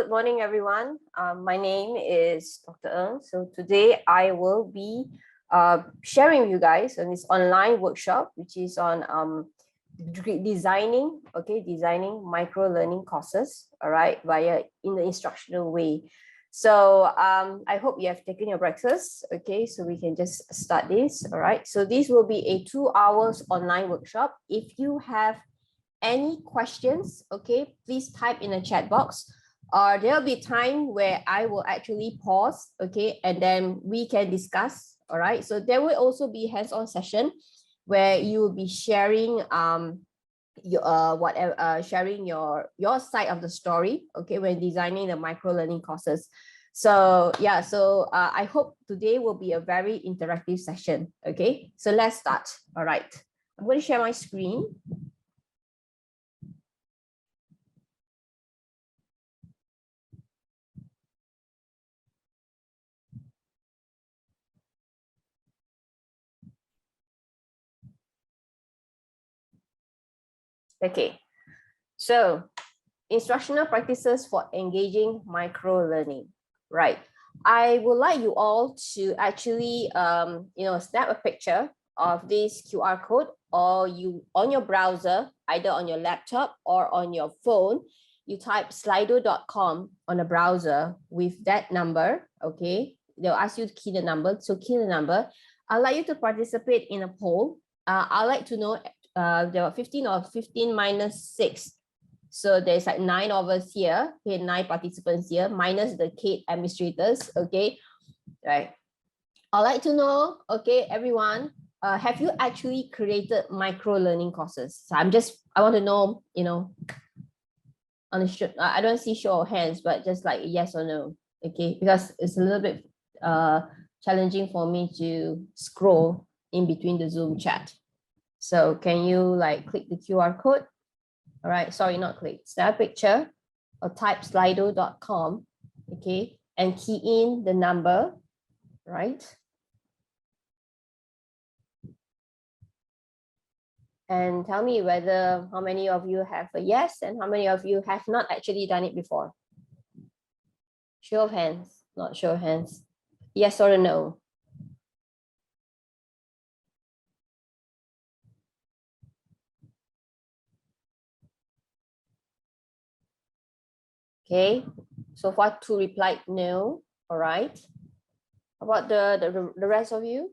good morning, everyone. My name is Dr. Ng. So today I will be sharing with you guys on this online workshop, which is on designing micro learning courses, all right, in the instructional way. So I hope you have taken your breakfast, okay, so we can just start this, all right. So this will be a 2 hours online workshop. If you have any questions, okay, please type in the chat box, or there'll be time where I will actually pause, okay, and then we can discuss, all right. So there will also be hands-on session where you will be sharing sharing your side of the story, okay, when designing the micro learning courses. So yeah, I hope today will be a very interactive session. Okay, so let's start. All right, I'm going to share my screen. Okay, so instructional practices for engaging micro learning, right? I would like you all to actually, snap a picture of this QR code, or you on your browser, either on your laptop or on your phone, you type slido.com on the browser with that number, okay? They'll ask you to key the number, so key the number. I'd like you to participate in a poll. I'd like to know, there are 15 or 15 minus 6. So there's like 9 of us here, okay, 9 participants here, minus the CADe administrators, okay, right? I'd like to know, okay, everyone, have you actually created micro learning courses? So I want to know, I don't see show of hands, but just like yes or no, okay, because it's a little bit challenging for me to scroll in between the Zoom chat. So can you like click the QR code? All right, sorry, not click, snap a picture or type slido.com, okay, and key in the number, right? And tell me how many of you have a yes and how many of you have not actually done it before. Show of hands, not show of hands. Yes or no? Okay, so far 2 replied no. All right. How about the rest of you?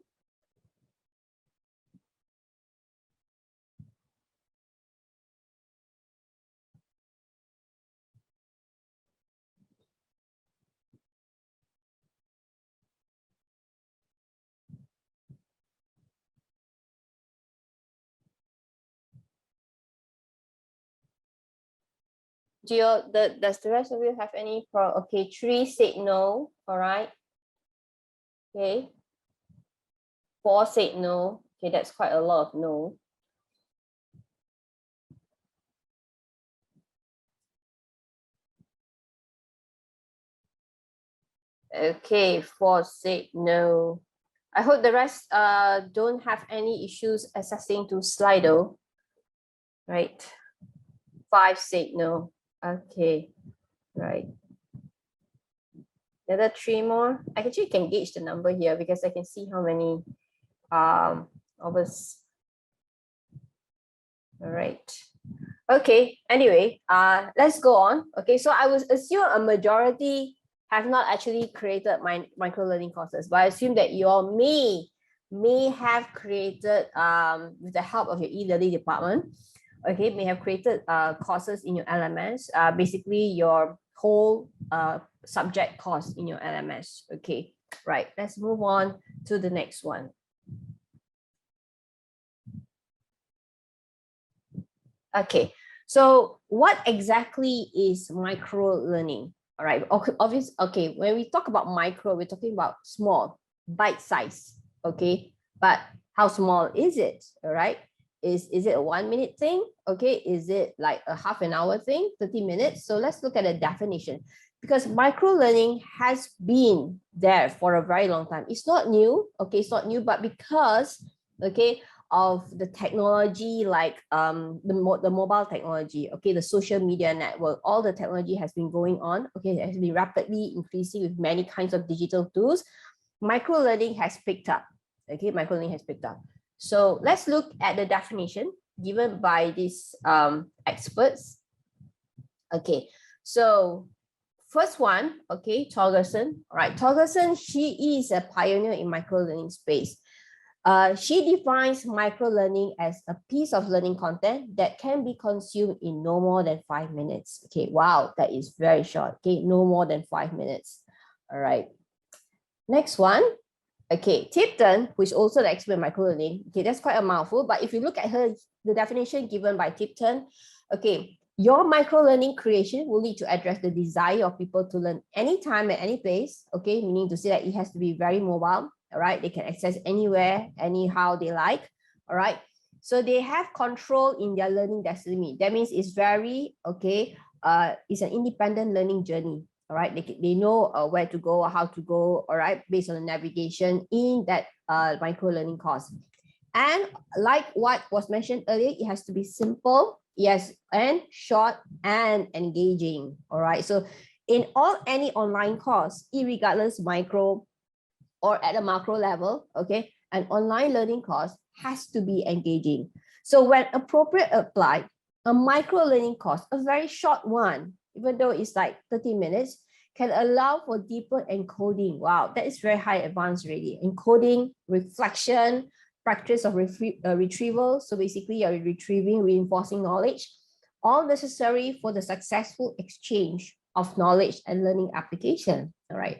Does the rest of you have any okay, 3 said no. All right. Okay. 4 said no. Okay, that's quite a lot of no. Okay, 4 said no. I hope the rest don't have any issues accessing to Slido. Right. 5 said no. Okay, right. The other 3 more. I actually can gauge the number here because I can see how many of us. All right. Okay, anyway, let's go on. Okay, so I would assume a majority have not actually created micro learning courses, but I assume that you all may have created with the help of your e-learning department, okay, may have created courses in your LMS, basically your whole subject course in your LMS. Okay, right, let's move on to the next one. Okay, so what exactly is micro learning? All right, okay, when we talk about micro, we're talking about small, bite size, okay, but how small is it? All right, is it a 1 minute thing? Okay, is it like a half an hour thing, 30 minutes? So let's look at the definition, because micro learning has been there for a very long time. It's not new, okay, it's not new, but because, okay, of the technology, like the mobile technology, okay, the social media network, all the technology has been going on, okay, it has been rapidly increasing with many kinds of digital tools. Micro-learning has picked up, okay, micro-learning has picked up. So let's look at the definition given by these experts. Okay, so first one, okay, Torgerson. All right, Torgerson, she is a pioneer in micro-learning space. She defines micro-learning as a piece of learning content that can be consumed in no more than 5 minutes. Okay, wow, that is very short. Okay, no more than 5 minutes. All right. Next one. Okay, Tipton, who is also the expert in micro-learning. Okay, that's quite a mouthful, but if you look at her, the definition given by Tipton, okay, your micro-learning creation will need to address the desire of people to learn anytime at any place, okay, meaning to say that it has to be very mobile, all right, they can access anywhere, anyhow they like, all right, so they have control in their learning destiny. That means it's very, okay, it's an independent learning journey. All right, they know where to go, how to go, all right, based on the navigation in that micro-learning course. And like what was mentioned earlier, it has to be simple, yes, and short and engaging, all right? So in any online course, irregardless micro or at a macro level, okay, an online learning course has to be engaging. So when appropriate applied, a micro-learning course, a very short one, even though it's like 30 minutes, can allow for deeper encoding. Wow, that is very high advanced already. Encoding, reflection, practice of retrieval. So basically you're retrieving, reinforcing knowledge, all necessary for the successful exchange of knowledge and learning application. All right.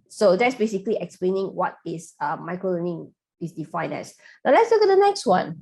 So that's basically explaining what is micro-learning is defined as. Now let's look at the next one.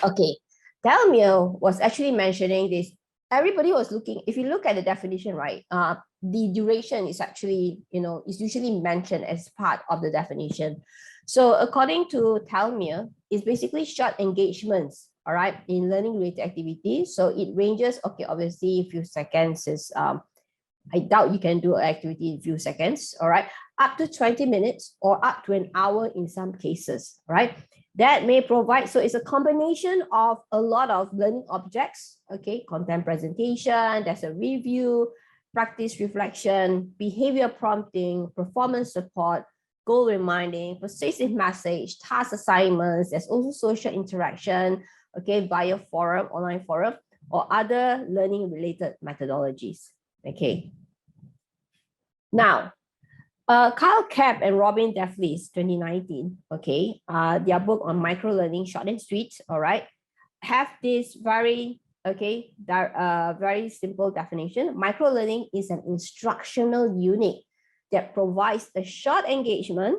Okay, Delmio was actually mentioning this. Everybody was looking, if you look at the definition, right, the duration is actually, is usually mentioned as part of the definition. So according to Talmir, it's basically short engagements, all right, in learning related activities. So it ranges, okay, obviously a few seconds is, I doubt you can do an activity in a few seconds, all right, up to 20 minutes or up to an hour in some cases, right? That may provide, so it's a combination of a lot of learning objects, okay, content presentation, there's a review, practice reflection, behavior prompting, performance support, goal reminding, persuasive message, task assignments, there's also social interaction, okay, via forum, online forum, or other learning related methodologies, okay. Now, Kyle Kapp and Robin Deflees, 2019, okay, their book on micro-learning, short and sweet, all right, have this very, okay, very simple definition. Micro-learning is an instructional unit that provides a short engagement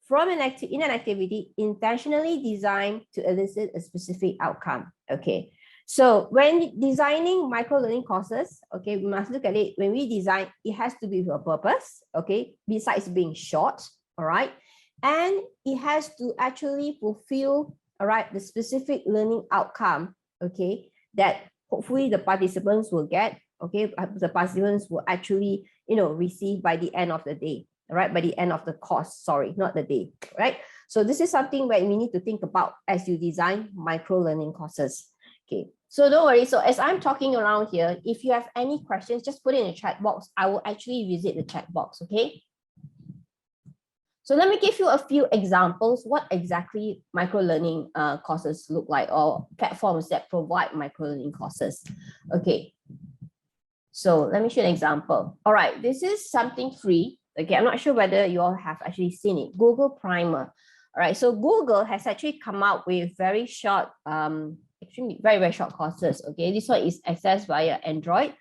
from in an activity intentionally designed to elicit a specific outcome, okay. So when designing micro-learning courses, okay, we must look at it. When we design, it has to be for a purpose, okay, besides being short, all right? And it has to actually fulfill, all right, the specific learning outcome, okay, that hopefully the participants will get, okay, the participants will actually, receive by the end of the day, all right, by the end of the course, sorry, not the day, right? So this is something where we need to think about as you design micro-learning courses. Okay, so don't worry. So as I'm talking around here, if you have any questions, just put it in the chat box. I will actually visit the chat box, okay? So let me give you a few examples what exactly micro-learning courses look like, or platforms that provide micro-learning courses. Okay, so let me show an example. All right, this is something free. Okay, I'm not sure whether you all have actually seen it. Google Primer. All right, so Google has actually come out with very short, extremely very short courses. Okay, this one is accessed via Android,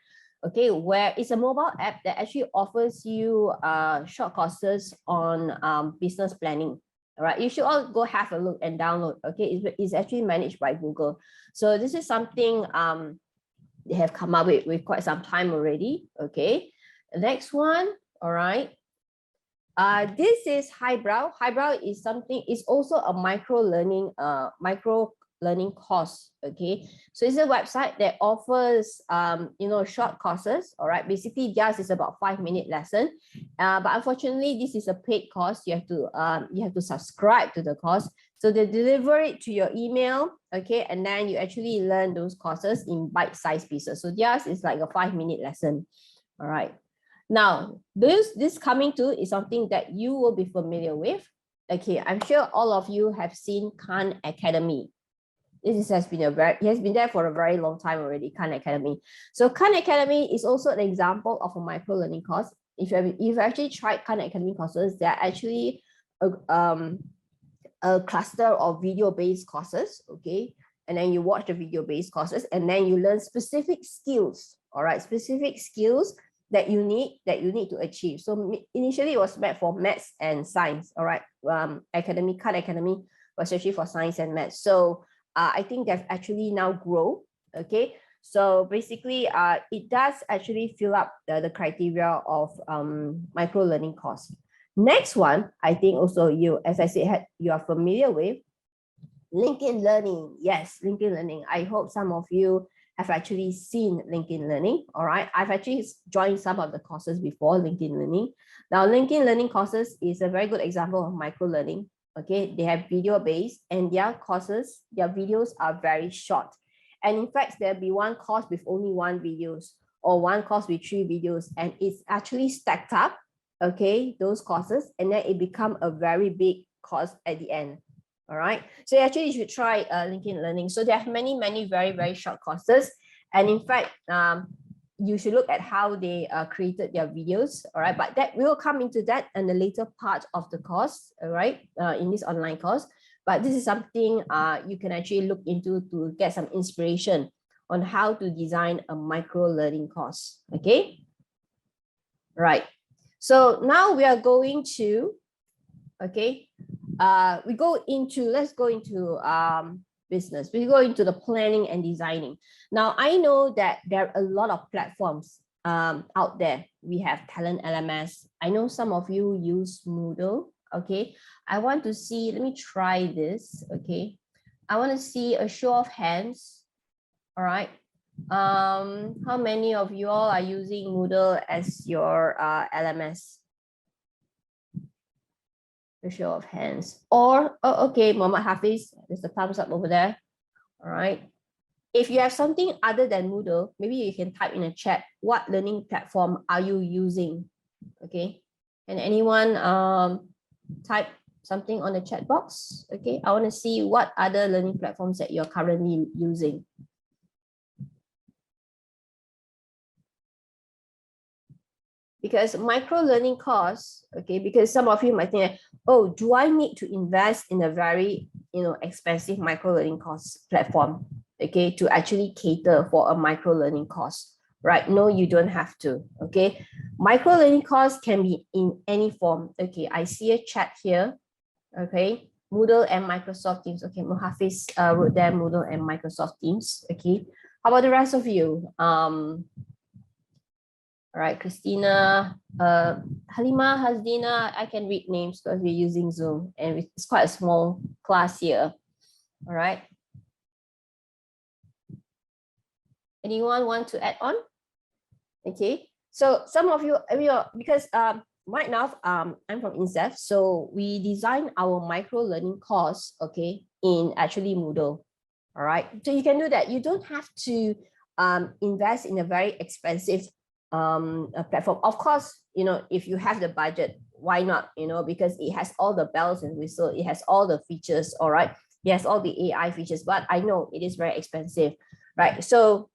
okay, where it's a mobile app that actually offers you short courses on business planning. All right, you should all go have a look and download. Okay, it's actually managed by Google. So this is something they have come up with quite some time already. Okay, the next one. All right, this is Highbrow. Highbrow is something, it's also a micro-learning course, okay? So it's a website that offers, short courses, all right? Basically, theirs is about 5-minute lesson, but unfortunately, this is a paid course. You have to subscribe to the course. So they deliver it to your email, okay, and then you actually learn those courses in bite-sized pieces. So theirs is like a 5-minute lesson. All right. Now, this coming to is something that you will be familiar with. Okay, I'm sure all of you have seen Khan Academy. This has been it has been there for a very long time already, Khan Academy. So Khan Academy is also an example of a micro learning course. If you've actually tried Khan Academy courses, they're actually a cluster of video-based courses, okay? And then you watch the video-based courses, and then you learn specific skills, all right? Specific skills that you need to achieve. So initially it was meant for maths and science, all right? Khan Academy was actually for science and maths. So I think they've actually now grown, okay? So basically, it does actually fill up the criteria of micro learning course. Next one, I think also you, as I said, you are familiar with LinkedIn Learning. Yes, LinkedIn Learning. I hope some of you have actually seen LinkedIn Learning. All right, I've actually joined some of the courses before LinkedIn Learning. Now, LinkedIn Learning courses is a very good example of micro learning. Okay, they have video based, and their courses, their videos are very short. And in fact, there'll be one course with only 1 videos, or one course with 3 videos, and it's actually stacked up, okay, those courses, and then it become a very big course at the end. All right, so actually you should try LinkedIn Learning. So there are many very, very short courses, and in fact, you should look at how they created their videos. All right, but that will come into that in the later part of the course, all right, in this online course. But this is something you can actually look into to get some inspiration on how to design a micro learning course. Okay, right. So now we are going to, okay, let's go into business. We go into the planning and designing. Now, I know that there are a lot of platforms out there. We have Talent LMS. I know some of you use Moodle, okay. I want to see, let me try this, okay. I want to see a show of hands, all right. How many of you all are using Moodle as your LMS? A show of hands. Or, oh, okay, Muhammad Hafiz, there's a thumbs up over there. All right. If you have something other than Moodle, maybe you can type in a chat, what learning platform are you using? Okay. Can anyone type something on the chat box? Okay. I want to see what other learning platforms that you're currently using. Because micro learning course, okay, because some of you might think, oh, do I need to invest in a very, expensive micro learning course platform, okay, to actually cater for a micro learning course, right? No, you don't have to, okay. Micro learning course can be in any form. Okay, I see a chat here, okay, Moodle and Microsoft Teams. Okay, Muhafiz wrote there Moodle and Microsoft Teams. Okay, how about the rest of you? All right, Christina, Halima, Hasdina, I can read names because we're using Zoom and it's quite a small class here. All right. Anyone want to add on? Okay, so some of you, because right now I'm from INSEF, so we design our micro learning course, okay, in actually Moodle. All right, so you can do that. You don't have to invest in a very expensive a platform. Of course, if you have the budget, why not? Because it has all the bells and whistles, it has all the features. All right, it has all the AI features, but I know it is very expensive, right? So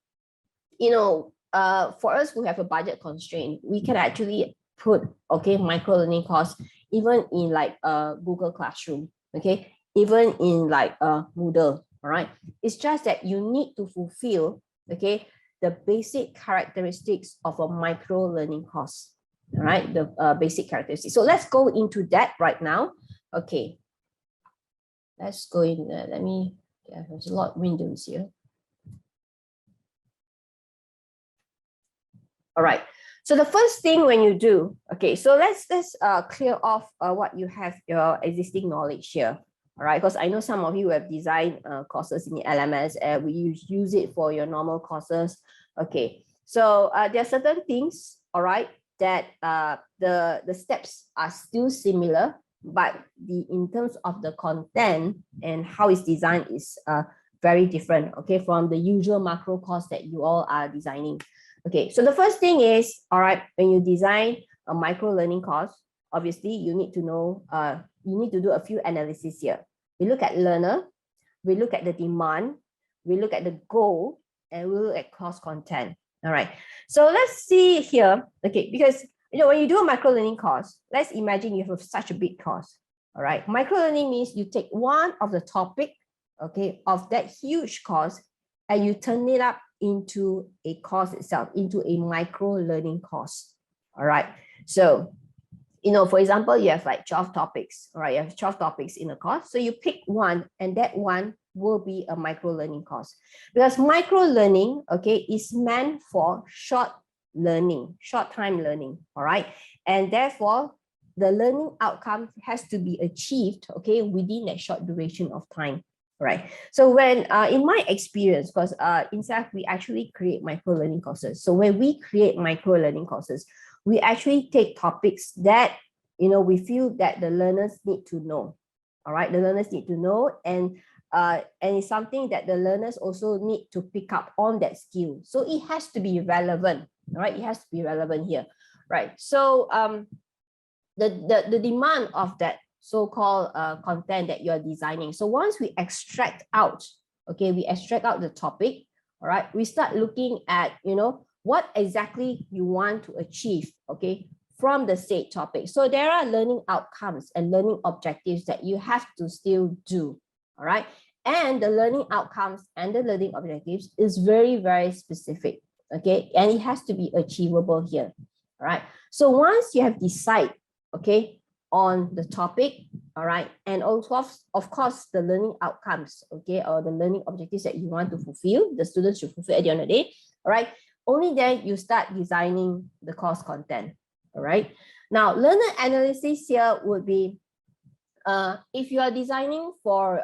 for us who have a budget constraint, we can actually put, okay, micro learning course even in like Google Classroom, okay, even in like Moodle. All right, it's just that you need to fulfill, okay, the basic characteristics of a micro learning course. All right, the basic characteristics. So let's go into that right now. Okay, let's go in there. There's a lot of windows here. All right, so the first thing when you do, okay, so let's clear off what you have, your existing knowledge here. All right, because I know some of you have designed courses in the LMS and we use it for your normal courses. Okay, so there are certain things, all right, that the steps are still similar, but in terms of the content and how it's designed is very different, okay, from the usual macro course that you all are designing. Okay, so the first thing is, all right, when you design a micro learning course, obviously you need to know, you need to do a few analyses here. We look at learner, we look at the demand, we look at the goal, and we look at course content. All right, so let's see here, okay, because when you do a micro learning course, let's imagine you have such a big course. All right, micro learning means you take one of the topic, okay, of that huge course, and you turn it up into a course itself, into a micro learning course. All right, so for example, you have like 12 topics. All right, you have 12 topics in a course, so you pick one, and that one will be a micro learning course, because micro learning, okay, is meant for short learning, short time learning. All right, and therefore the learning outcome has to be achieved, okay, within that short duration of time. Right. So when in my experience, because in SAF, we actually create micro learning courses. So when we create micro learning courses, we actually take topics that we feel that the learners need to know. All right, the learners need to know, and it's something that the learners also need to pick up on that skill. So it has to be relevant. All right, it has to be relevant here. Right. So the demand of that so-called content that you're designing. So once we extract out, okay, we extract out the topic, all right, we start looking at, what exactly you want to achieve, okay, from the said topic. So there are learning outcomes and learning objectives that you have to still do, all right? And the learning outcomes and the learning objectives is very, very specific, okay? And it has to be achievable here, all right? So once you have decided, okay, on the topic, all right, and also of course the learning outcomes, okay, or the learning objectives that you want to fulfill, the students should fulfill at the end of the day, all right, only then you start designing the course content. All right, now learner analysis here would be if you are designing for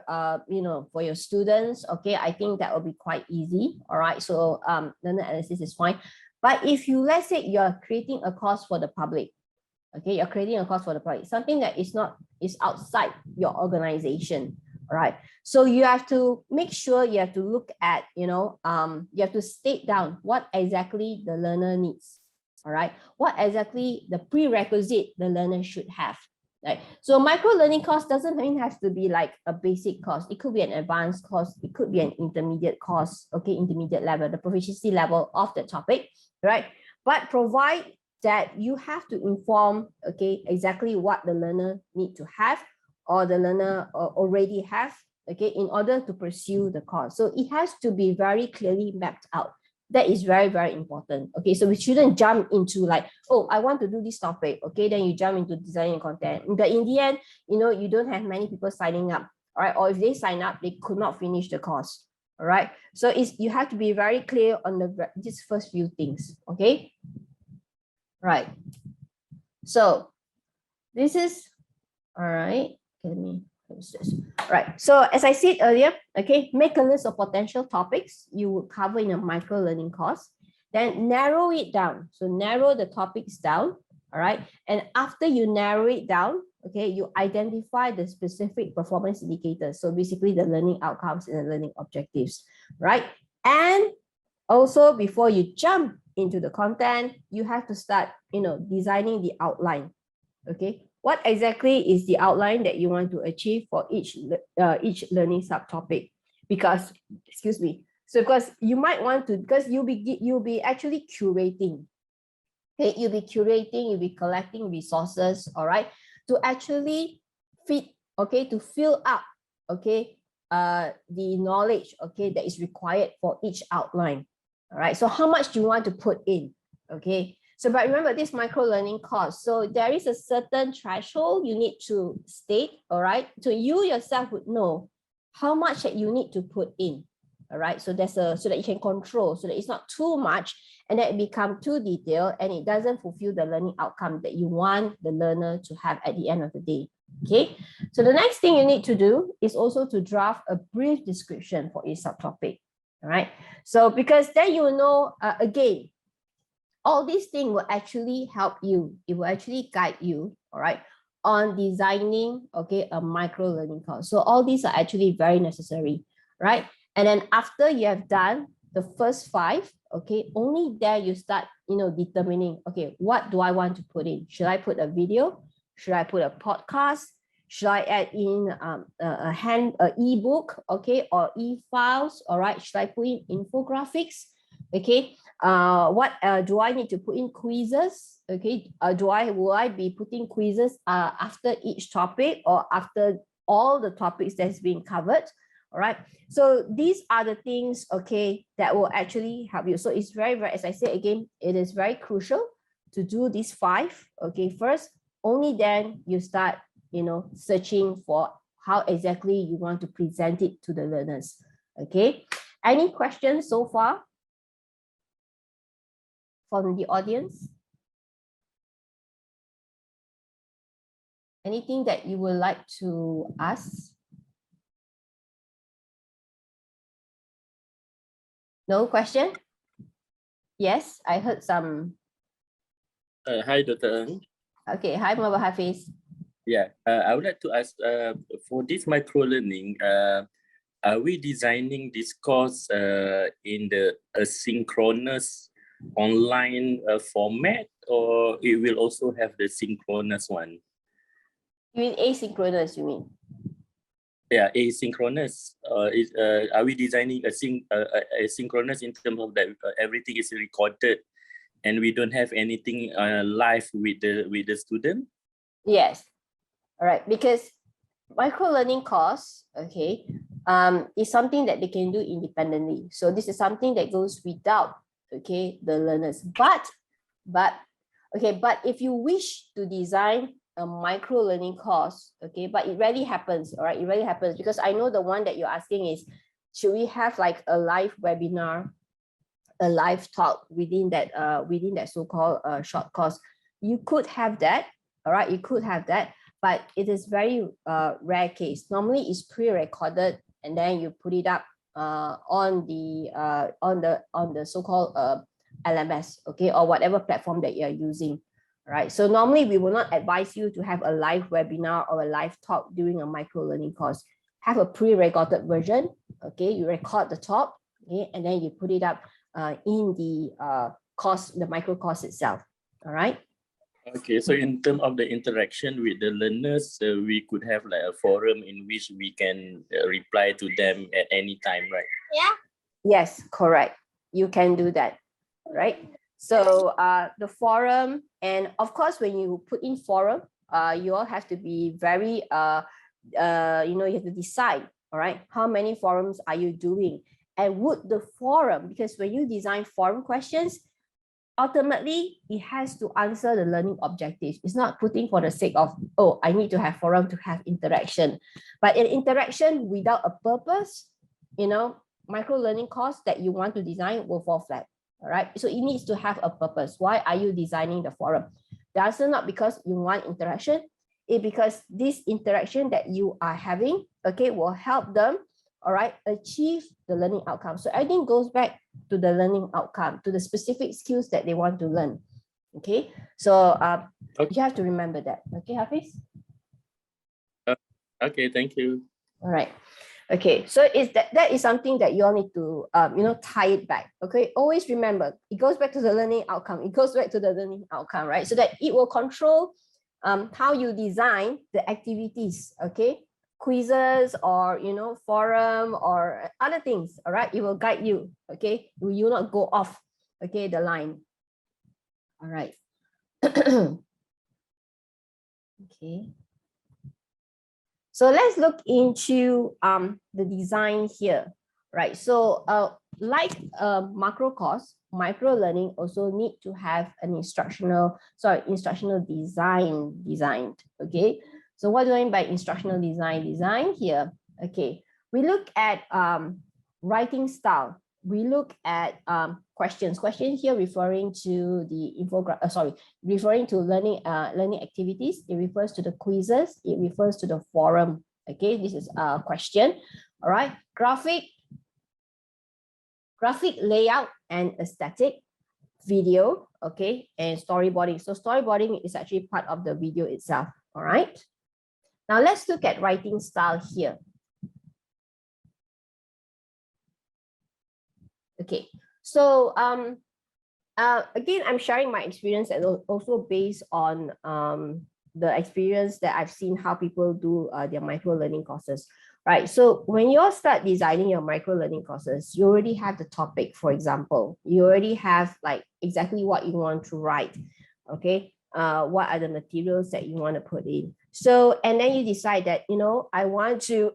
for your students, okay, I think that will be quite easy. All right, so learner analysis is fine. But if you, let's say you're creating a course for the public, okay, you're creating a course for the public, something that is outside your organization. All right, so you have to make sure, you have to look at, you have to state down what exactly the learner needs. All right, what exactly the prerequisite the learner should have. Right, so micro learning course doesn't mean have to be like a basic course. It could be an advanced course. It could be an intermediate course. Okay, intermediate level, the proficiency level of the topic. Right, but provide that you have to inform, okay, exactly what the learner need to have, or the learner already have, okay, in order to pursue the course. So it has to be very clearly mapped out. That is very, very important. Okay, so we shouldn't jump into like, oh, I want to do this topic. Okay, then you jump into designing content. But in the end, you don't have many people signing up. All right, or if they sign up, they could not finish the course. All right, so you have to be very clear on these first few things. Okay, right. So this is all right. Let me close this. Right. So as I said earlier, okay, make a list of potential topics you would cover in a micro learning course. Then narrow it down. So narrow the topics down. All right. And after you narrow it down, okay, you identify the specific performance indicators. So basically the learning outcomes and the learning objectives, right? And also before you jump into the content, you have to start, designing the outline. Okay. What exactly is the outline that you want to achieve for each learning subtopic? Because, excuse me, so because you might want to, because you'll be actually curating. Okay, you'll be curating, you'll be collecting resources, all right, to actually fit, okay, to fill up, okay, the knowledge, okay, that is required for each outline. All right, so how much do you want to put in? Okay. So, but remember this micro learning course. So there is a certain threshold you need to state, all right? So you yourself would know how much that you need to put in, all right? So so that you can control, so that it's not too much and that it becomes too detailed and it doesn't fulfill the learning outcome that you want the learner to have at the end of the day. Okay. So the next thing you need to do is also to draft a brief description for each subtopic, all right? So because then you will know, again, all these things will actually help you. It will actually guide you, all right, on designing, okay, a micro learning course. So all these are actually very necessary, right? And then after you have done the first 5, okay, only there you start, determining, okay, what do I want to put in? Should I put a video? Should I put a podcast? Should I add in a ebook, okay, or e-files? All right, should I put in infographics? Okay, what do I need to put in quizzes? Okay, will I be putting quizzes after each topic or after all the topics that's being covered? All right, so these are the things, okay, that will actually help you. So it's very, very, as I say again, it is very crucial to do these 5, okay, first. Only then you start, searching for how exactly you want to present it to the learners. Okay, any questions so far from the audience? Anything that you would like to ask? No question? Yes, I heard some. Hi, Dr. Ng. Okay, hi, Mabah Hafiz. Yeah, I would like to ask, for this micro-learning, are we designing this course in the asynchronous online format, or it will also have the synchronous one? You mean asynchronous, you mean? Yeah, asynchronous. Are we designing asynchronous in terms of that everything is recorded and we don't have anything live with the student? Yes. All right, because micro-learning course, okay, is something that they can do independently. So this is something that goes without, okay, the learners. But if you wish to design a micro-learning course, okay, but it rarely happens, all right, it rarely happens, because I know the one that you're asking is, should we have like a live webinar, a live talk within that so-called short course? You could have that, all right, you could have that, but it is very rare case. Normally it's pre-recorded and then you put it up on the so-called LMS, okay, or whatever platform that you're using. Right, so normally we will not advise you to have a live webinar or a live talk during a micro-learning course. Have a pre-recorded version, okay, you record the talk, okay, and then you put it up in the course, the micro course itself. All right. Okay, so in terms of the interaction with the learners, we could have like a forum in which we can reply to them at any time, right? Yeah. Yes, correct. You can do that, right? So the forum, and of course, when you put in forum, you all have to be very, you have to decide, all right, how many forums are you doing? And would the forum, because when you design forum questions, ultimately, it has to answer the learning objectives. It's not putting for the sake of, oh, I need to have forum to have interaction. But an interaction without a purpose, micro-learning course that you want to design will fall flat. All right, so it needs to have a purpose. Why are you designing the forum? The answer not because you want interaction, it's because this interaction that you are having, okay, will help them, all right, achieve the learning outcome. So everything goes back to the learning outcome, to the specific skills that they want to learn. Okay, so okay. You have to remember that. Okay, Hafiz? Okay, thank you. All right. Okay, so that is something that you all need to tie it back. Okay, always remember, it goes back to the learning outcome. It goes back to the learning outcome, right? So that it will control how you design the activities. Okay, quizzes or forum or other things. All right, it will guide you. Okay, you will not go off, okay, the line. All right. Okay. So let's look into the design here, right? So like macro course, micro learning also need to have an instructional design designed. Okay, so what do I mean by instructional design here? Okay, we look at writing style. We look at questions here referring to the referring to learning activities. It refers to the quizzes. It refers to the forum. Okay, this is a question. All right, graphic layout and aesthetic, video, okay, and storyboarding. So storyboarding is actually part of the video itself. All right. Now let's look at writing style here. Okay. So again, I'm sharing my experience and also based on the experience that I've seen how people do their micro learning courses, right? So when you start designing your micro learning courses, you already have the topic, for example, you already have like exactly what you want to write, okay? What are the materials that you want to put in? So, and then you decide that, I want to,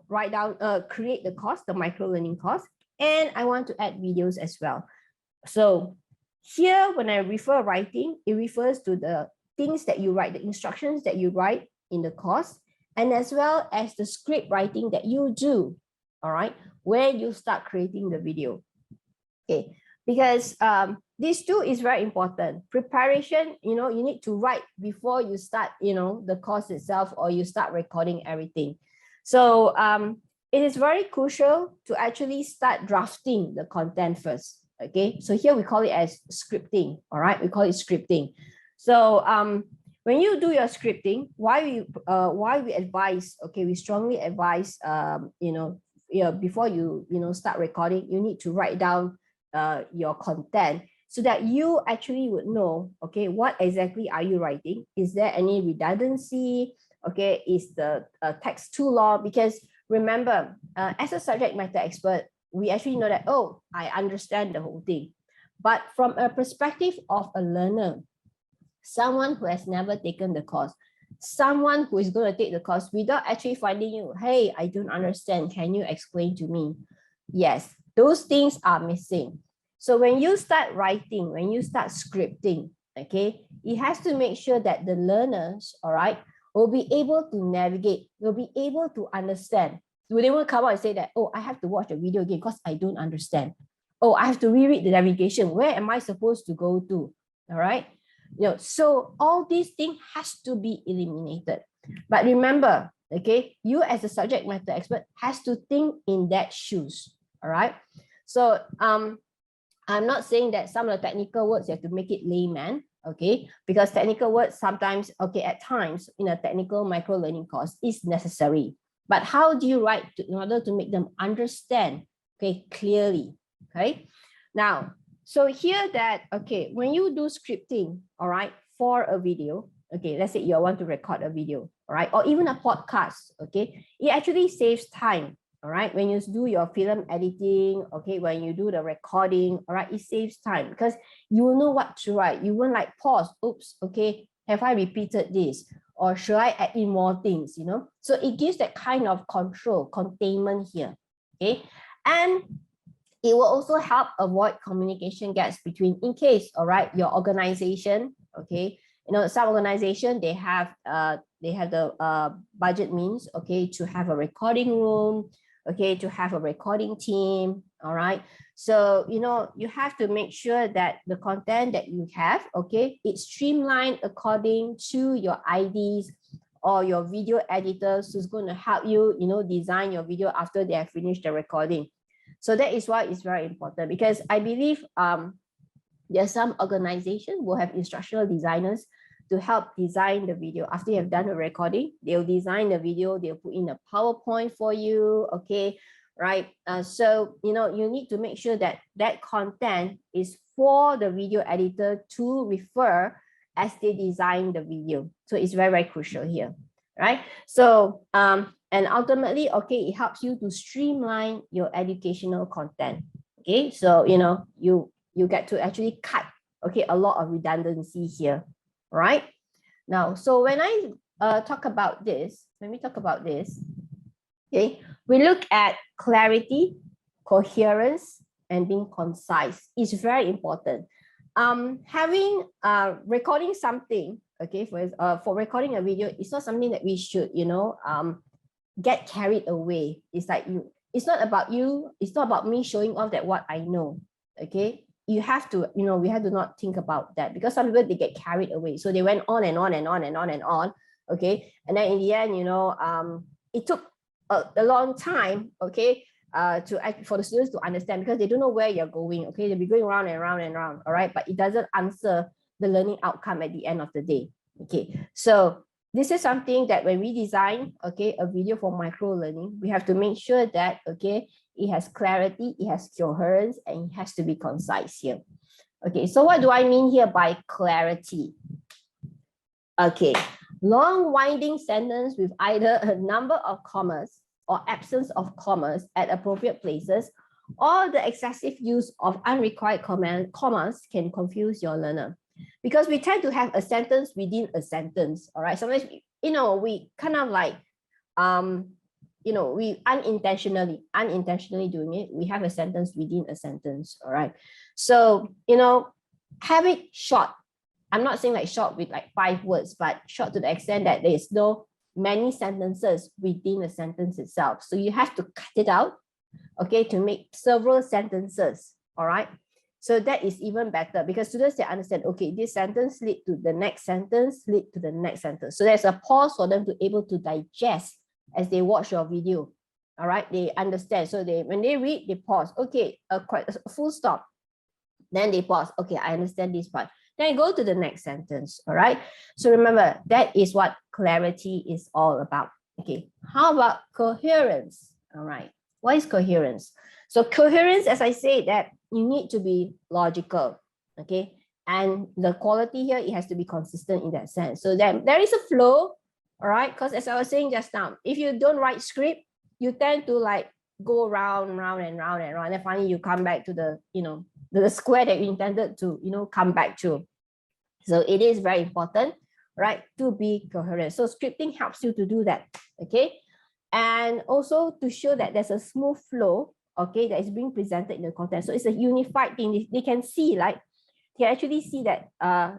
write down, create the course, the micro learning course, and I want to add videos as well. So here, when I refer writing, it refers to the things that you write, the instructions that you write in the course, and as well as the script writing that you do, all right, when you start creating the video. Okay, because this too is very important. Preparation, you need to write before you start, the course itself, or you start recording everything. So it is very crucial to actually start drafting the content first. Okay, so here we call it as scripting. All right, we call it scripting. So when you do your scripting, why we advise, okay, we strongly advise, before you start recording, you need to write down your content so that you actually would know, okay, what exactly are you writing? Is there any redundancy? Okay, is the text too long? Because remember, as a subject matter expert, we actually know that, oh, I understand the whole thing. But from a perspective of a learner, someone who has never taken the course, someone who is going to take the course without actually finding you, hey, I don't understand, can you explain to me? Yes, those things are missing. So when you start writing, when you start scripting, okay, it has to make sure that the learners, all right, will be able to navigate, will be able to understand. They will come out and say that, oh, I have to watch the video again because I don't understand. Oh, I have to reread the navigation. Where am I supposed to go to? All right. So all these things has to be eliminated. But remember, okay, you as a subject matter expert has to think in that shoes. All right. So I'm not saying that some of the technical words you have to make it layman, okay, because technical words sometimes, okay, at times in a technical micro learning course is necessary. But how do you write in order to make them understand, okay, clearly, okay? Now, so here that, okay, when you do scripting, all right, for a video, okay, let's say you want to record a video, all right, or even a podcast, okay, it actually saves time. All right, when you do your film editing, okay, when you do the recording, all right, it saves time because you will know what to write. You won't like pause, oops, okay, have I repeated this? Or should I add in more things, So it gives that kind of control, containment here, okay? And it will also help avoid communication gaps between, in case, all right, your organization, okay, some organization, they have the budget means, okay, to have a recording room, okay, to have a recording team, all right. So, you have to make sure that the content that you have, okay, it's streamlined according to your IDs or your video editors who's going to help you, design your video after they have finished the recording. So that is why it's very important, because I believe there are some organizations will have instructional designers to help design the video. After you have done the recording, they'll design the video, they'll put in a PowerPoint for you, okay, right? So, you need to make sure that that content is for the video editor to refer as they design the video. So it's very, very crucial here, right? So, and ultimately, okay, it helps you to streamline your educational content. Okay, so you get to actually cut, okay, a lot of redundancy here, right? Now, so when I talk about this, okay, we look at clarity, coherence, and being concise. It's very important. Having recording something, okay, for recording a video, it's not something that we should, get carried away. It's like it's not about you, it's not about me showing off that what I know. Okay, you have to, we have to not think about that, because some people, they get carried away, so they went on and on and on and on and on. Okay, and then in the end, it took a long time, okay, for the students to understand, because they don't know where you're going. Okay, they'll be going round and round and round, all right, but it doesn't answer the learning outcome at the end of the day. Okay, so this is something that when we design, okay, a video for micro learning, we have to make sure that, okay, it has clarity, it has coherence, and it has to be concise here. Okay, so what do I mean here by clarity? Okay, long winding sentence with either a number of commas or absence of commas at appropriate places, or the excessive use of unrequired commas can confuse your learner. Because we tend to have a sentence within a sentence, all right? Sometimes, we kind of like, we unintentionally doing it. We have a sentence within a sentence, all right? So, have it short. I'm not saying like short with like 5 words, but short to the extent that there is no many sentences within a sentence itself. So you have to cut it out, okay, to make several sentences, all right? So that is even better because students, they understand, okay, this sentence lead to the next sentence, lead to the next sentence. So there's a pause for them to able to digest as they watch your video, all right? They understand. So when they read, they pause. Okay, a full stop. Then they pause. Okay, I understand this part. Then I go to the next sentence, all right? So remember, that is what clarity is all about. Okay, how about coherence? All right, what is coherence? So coherence, as I say, that you need to be logical, okay? And the quality here, it has to be consistent in that sense. So then there is a flow, all right? Because as I was saying just now, if you don't write script, you tend to like go round, round and round and round. And finally you come back to the, the square that you intended to, come back to. So it is very important, right, to be coherent. So scripting helps you to do that, okay? And also to show that there's a smooth flow, okay, that is being presented in the content. So it's a unified thing. They can see, like, they actually see that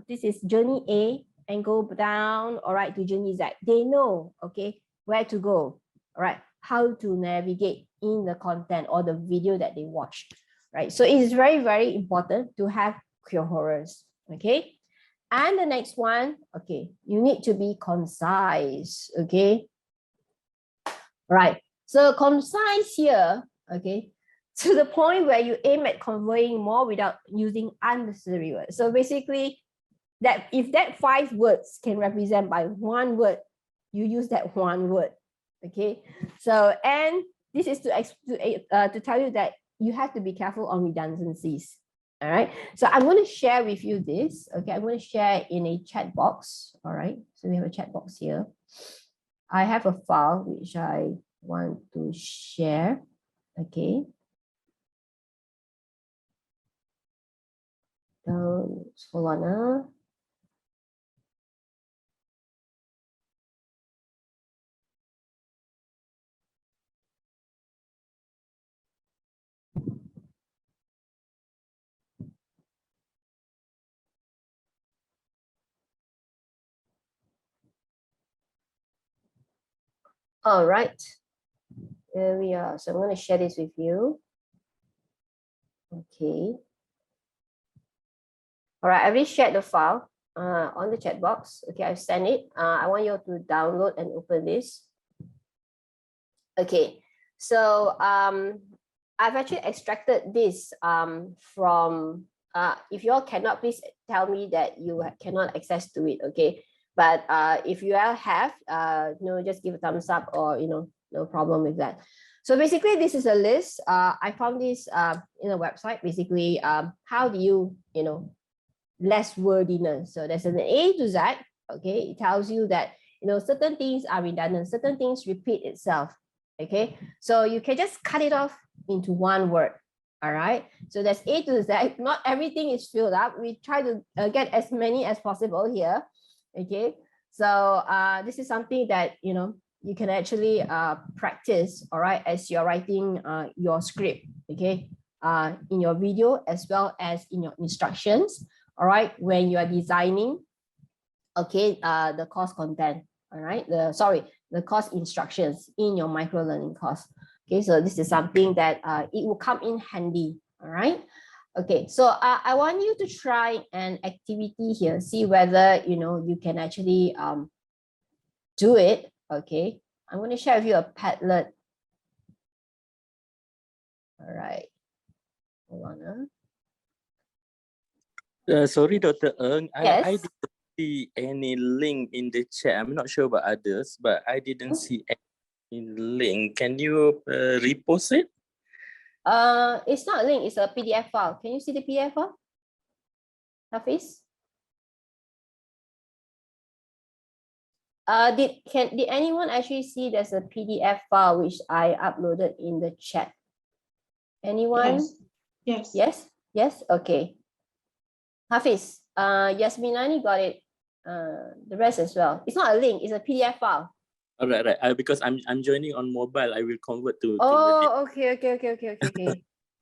this is journey A and go down, all right, to journey Z. They know, okay, where to go, all right, how to navigate in the content or the video that they watch, right? So it is very, very important to have coherence, okay? And the next one, okay, you need to be concise, okay? Right, so concise here, okay, to the point where you aim at conveying more without using unnecessary words. So basically, that if that 5 words can represent by 1 word, you use that 1 word, okay? So, and this is to tell you that you have to be careful on redundancies, all right? So I'm going to share with you this, okay? I'm going to share in a chat box, all right? So we have a chat box here. I have a file which I want to share, okay? Hold on. All right, there we are. So I'm going to share this with you. Okay. All right, I already shared the file on the chat box. Okay, I've sent it. I want you to download and open this. Okay, so I've actually extracted this from, if you all cannot, please tell me that you cannot access to it, okay? But if you all have, just give a thumbs up or, no problem with that. So basically, this is a list. I found this in a website. Basically, how do you, less wordiness? So there's an A to Z, okay? It tells you that, certain things are redundant, certain things repeat itself, okay? So you can just cut it off into 1 word, all right? So there's A to Z. Not everything is filled up. We try to get as many as possible here, okay? So this is something that, you can actually practice, all right, as you're writing your script, okay? In your video as well as in your instructions, all right, when you are designing, okay, the course content, all right, the course instructions in your micro learning course. Okay, so this is something that it will come in handy, all right? Okay, so I want you to try an activity here, see whether, you can actually do it, okay? I'm going to share with you a Padlet. All right, hold on. Sorry, Dr. Ng. Yes. see any link in the chat. I'm not sure about others, but I didn't see any link. Can you repost it? It's not a link, it's a PDF file. Can you see the PDF file, Hafiz? Did anyone actually see there's a PDF file which I uploaded in the chat? Anyone? Yes. Yes? Yes? Okay. Hafiz, Yasminani got it. The rest as well. It's not a link, it's a PDF file. All right, right. Because I'm joining on mobile. I will convert to. Oh, okay.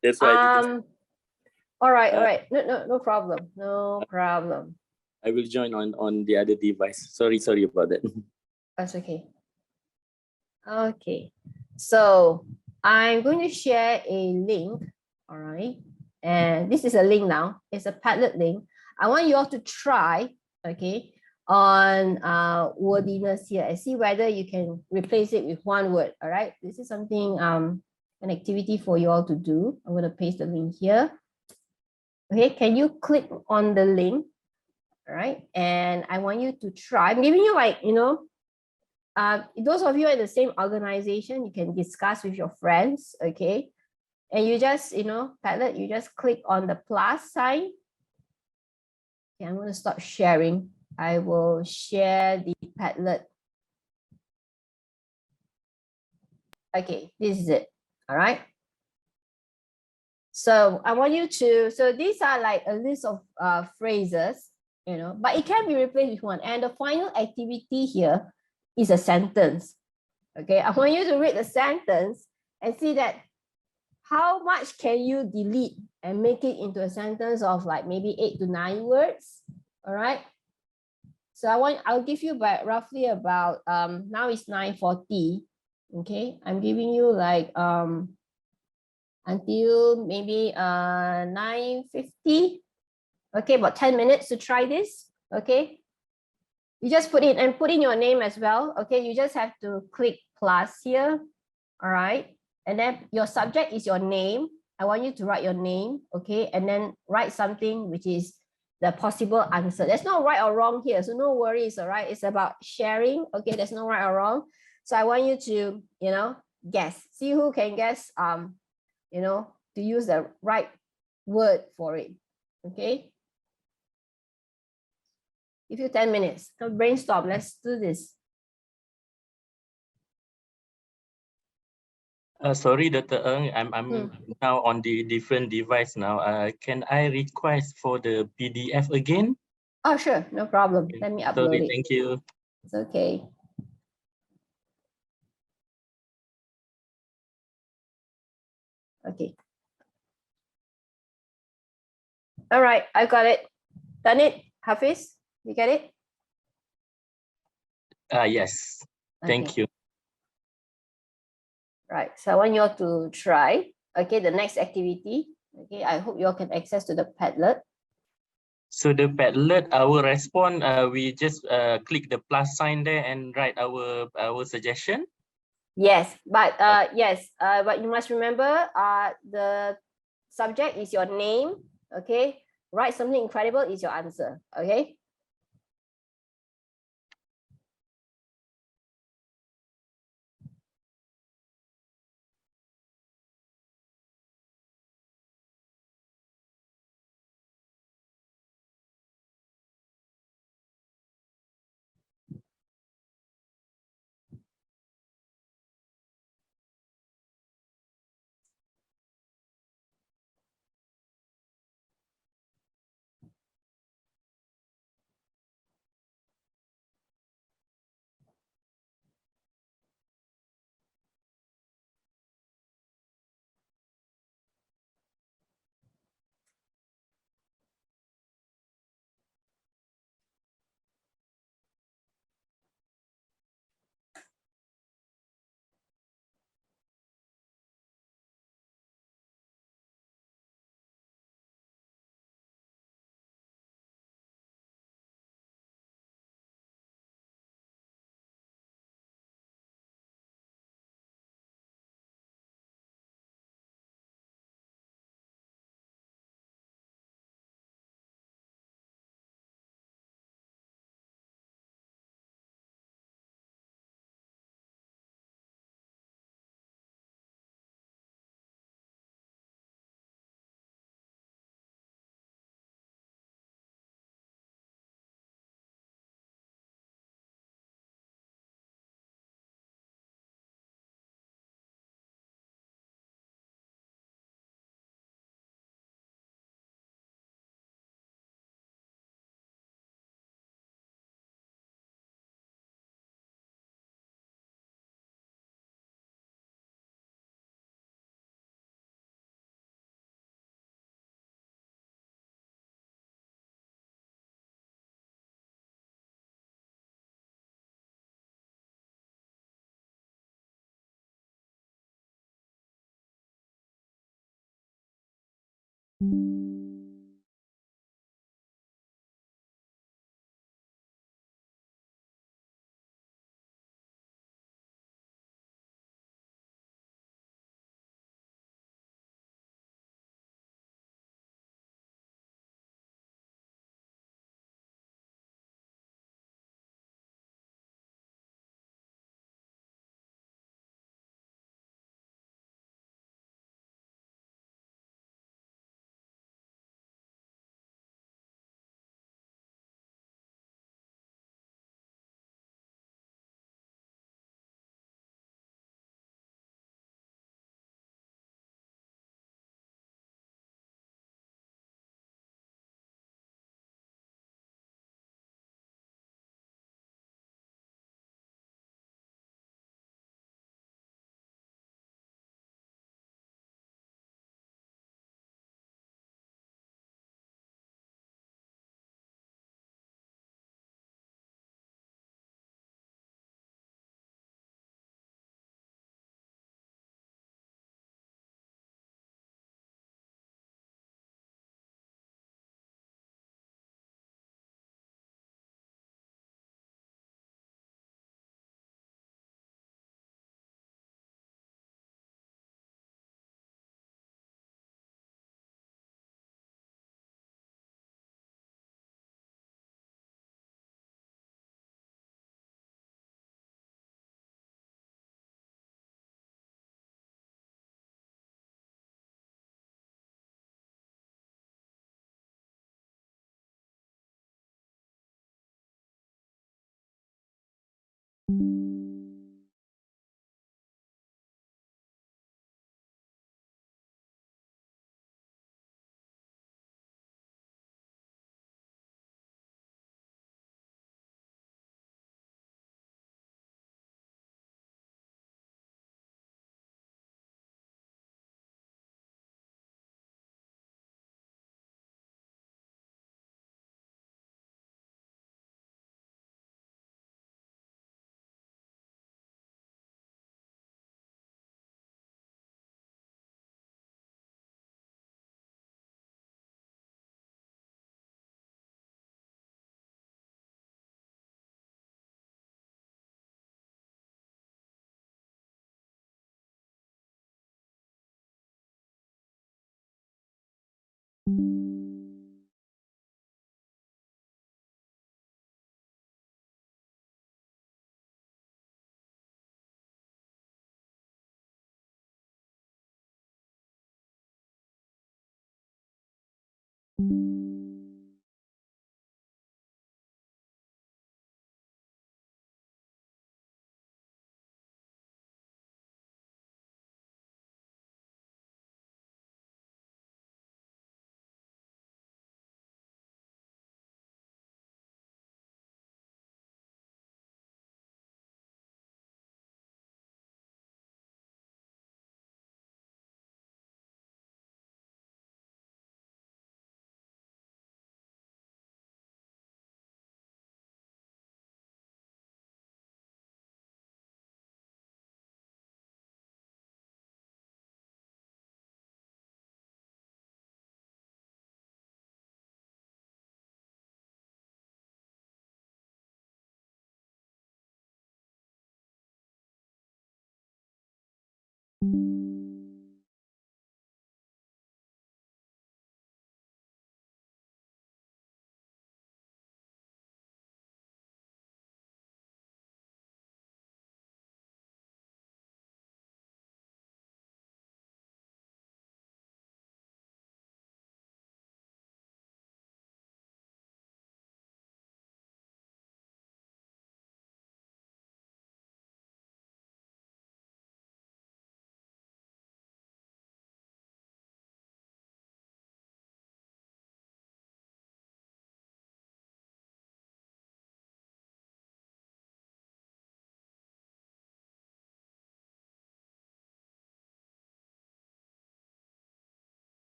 That's why I didn't. All right. No problem. No problem. I will join on the other device. Sorry about that. That's okay. Okay. So I'm going to share a link. All right. And this is a link now. It's a Padlet link. I want you all to try, okay, on wordiness here and see whether you can replace it with one word. All right. This is something, an activity for you all to do. I'm going to paste the link here. Okay. Can you click on the link? All right. And I want you to try. I'm giving you like, those of you in the same organization, you can discuss with your friends, okay? And you just, Padlet, you just click on the plus sign. Okay, I'm going to stop sharing. I will share the Padlet. Okay, this is it. All right. So I want you to, so these are like a list of phrases, but it can be replaced with one. And the final activity here is a sentence. Okay, I want you to read the sentence and see that how much can you delete and make it into a sentence of like maybe 8 to 9 words. All right. So I'll give you roughly about now it's 9:40. Okay, I'm giving you like until maybe 9:50. Okay, about 10 minutes to try this. Okay. You just put in your name as well. Okay, you just have to click plus here. All right. And then your subject is your name. I want you to write your name. Okay. And then write something which is the possible answer. There's no right or wrong here. So no worries. All right. It's about sharing. Okay. There's no right or wrong. So I want you to, guess. See who can guess, to use the right word for it. Okay. Give you 10 minutes. So brainstorm. Let's do this. Sorry, Dr. Ng, I'm now on the different device now. Can I request for the PDF again? Oh, sure. No problem. Let me upload it. Thank you. It's okay. Okay. All right. I got it. Done it. Hafiz, you get it? Yes. Thank you. Right. So I want you all to try. Okay. The next activity. Okay. I hope you all can access to the Padlet. So the Padlet, our response, we just click the plus sign there and write our suggestion. Yes, but but you must remember, the subject is your name. Okay. Write something incredible is your answer. Okay.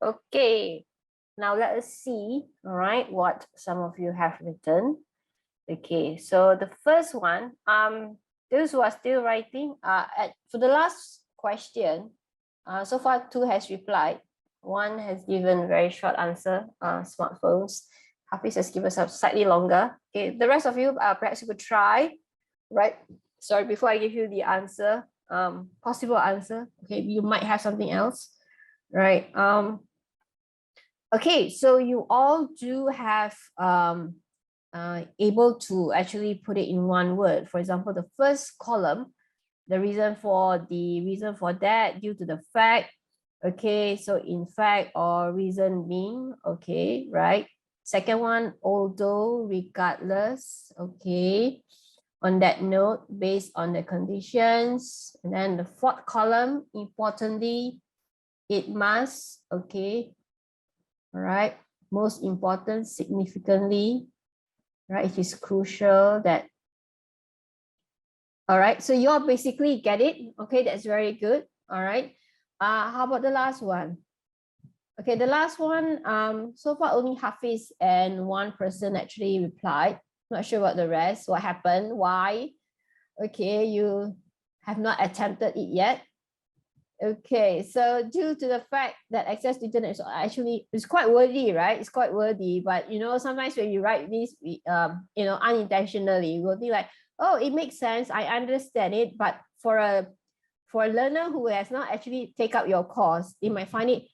Okay, now let us see, all right, what some of you have written. Okay, so the first one, those who are still writing, for the last question, so far 2 has replied. 1 has given very short answer, smartphones. Hafiz has given us slightly longer. Okay, the rest of you, perhaps you could try, right? Sorry, before I give you the answer, possible answer, okay, you might have something else, right? Okay, so you all do have able to actually put it in one word. For example, the first column, the reason for that due to the fact, okay, so in fact or reason being, okay, right? Second one, although, regardless, okay. On that note, based on the conditions. And then the fourth column, importantly, it must, okay, all right, most important, significantly, right, it is crucial that, all right, so you all basically get it. Okay, that's very good. All right, how about the last one? Okay, the last one, so far only Hafiz and 1 person actually replied. Not sure about the rest, what happened, why? Okay, you have not attempted it yet. Okay, so due to the fact that access to internet is actually, it's quite worthy, right? It's quite worthy, but you know, sometimes when you write this, you know, unintentionally, you will be like, oh, it makes sense, I understand it, but for a learner who has not actually take up your course, they might find it,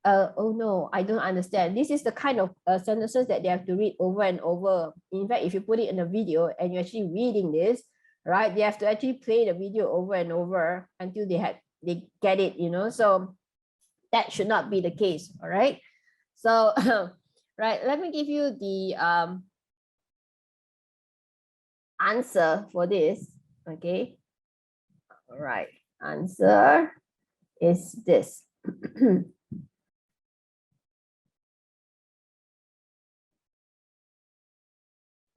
oh no, I don't understand. This is the kind of sentences that they have to read over and over. In fact, if you put it in a video and you're actually reading this, right, they have to actually play the video over and over until they get it, you know, so that should not be the case. All right, so right, let me give you the answer for this. Okay, all right, answer is this.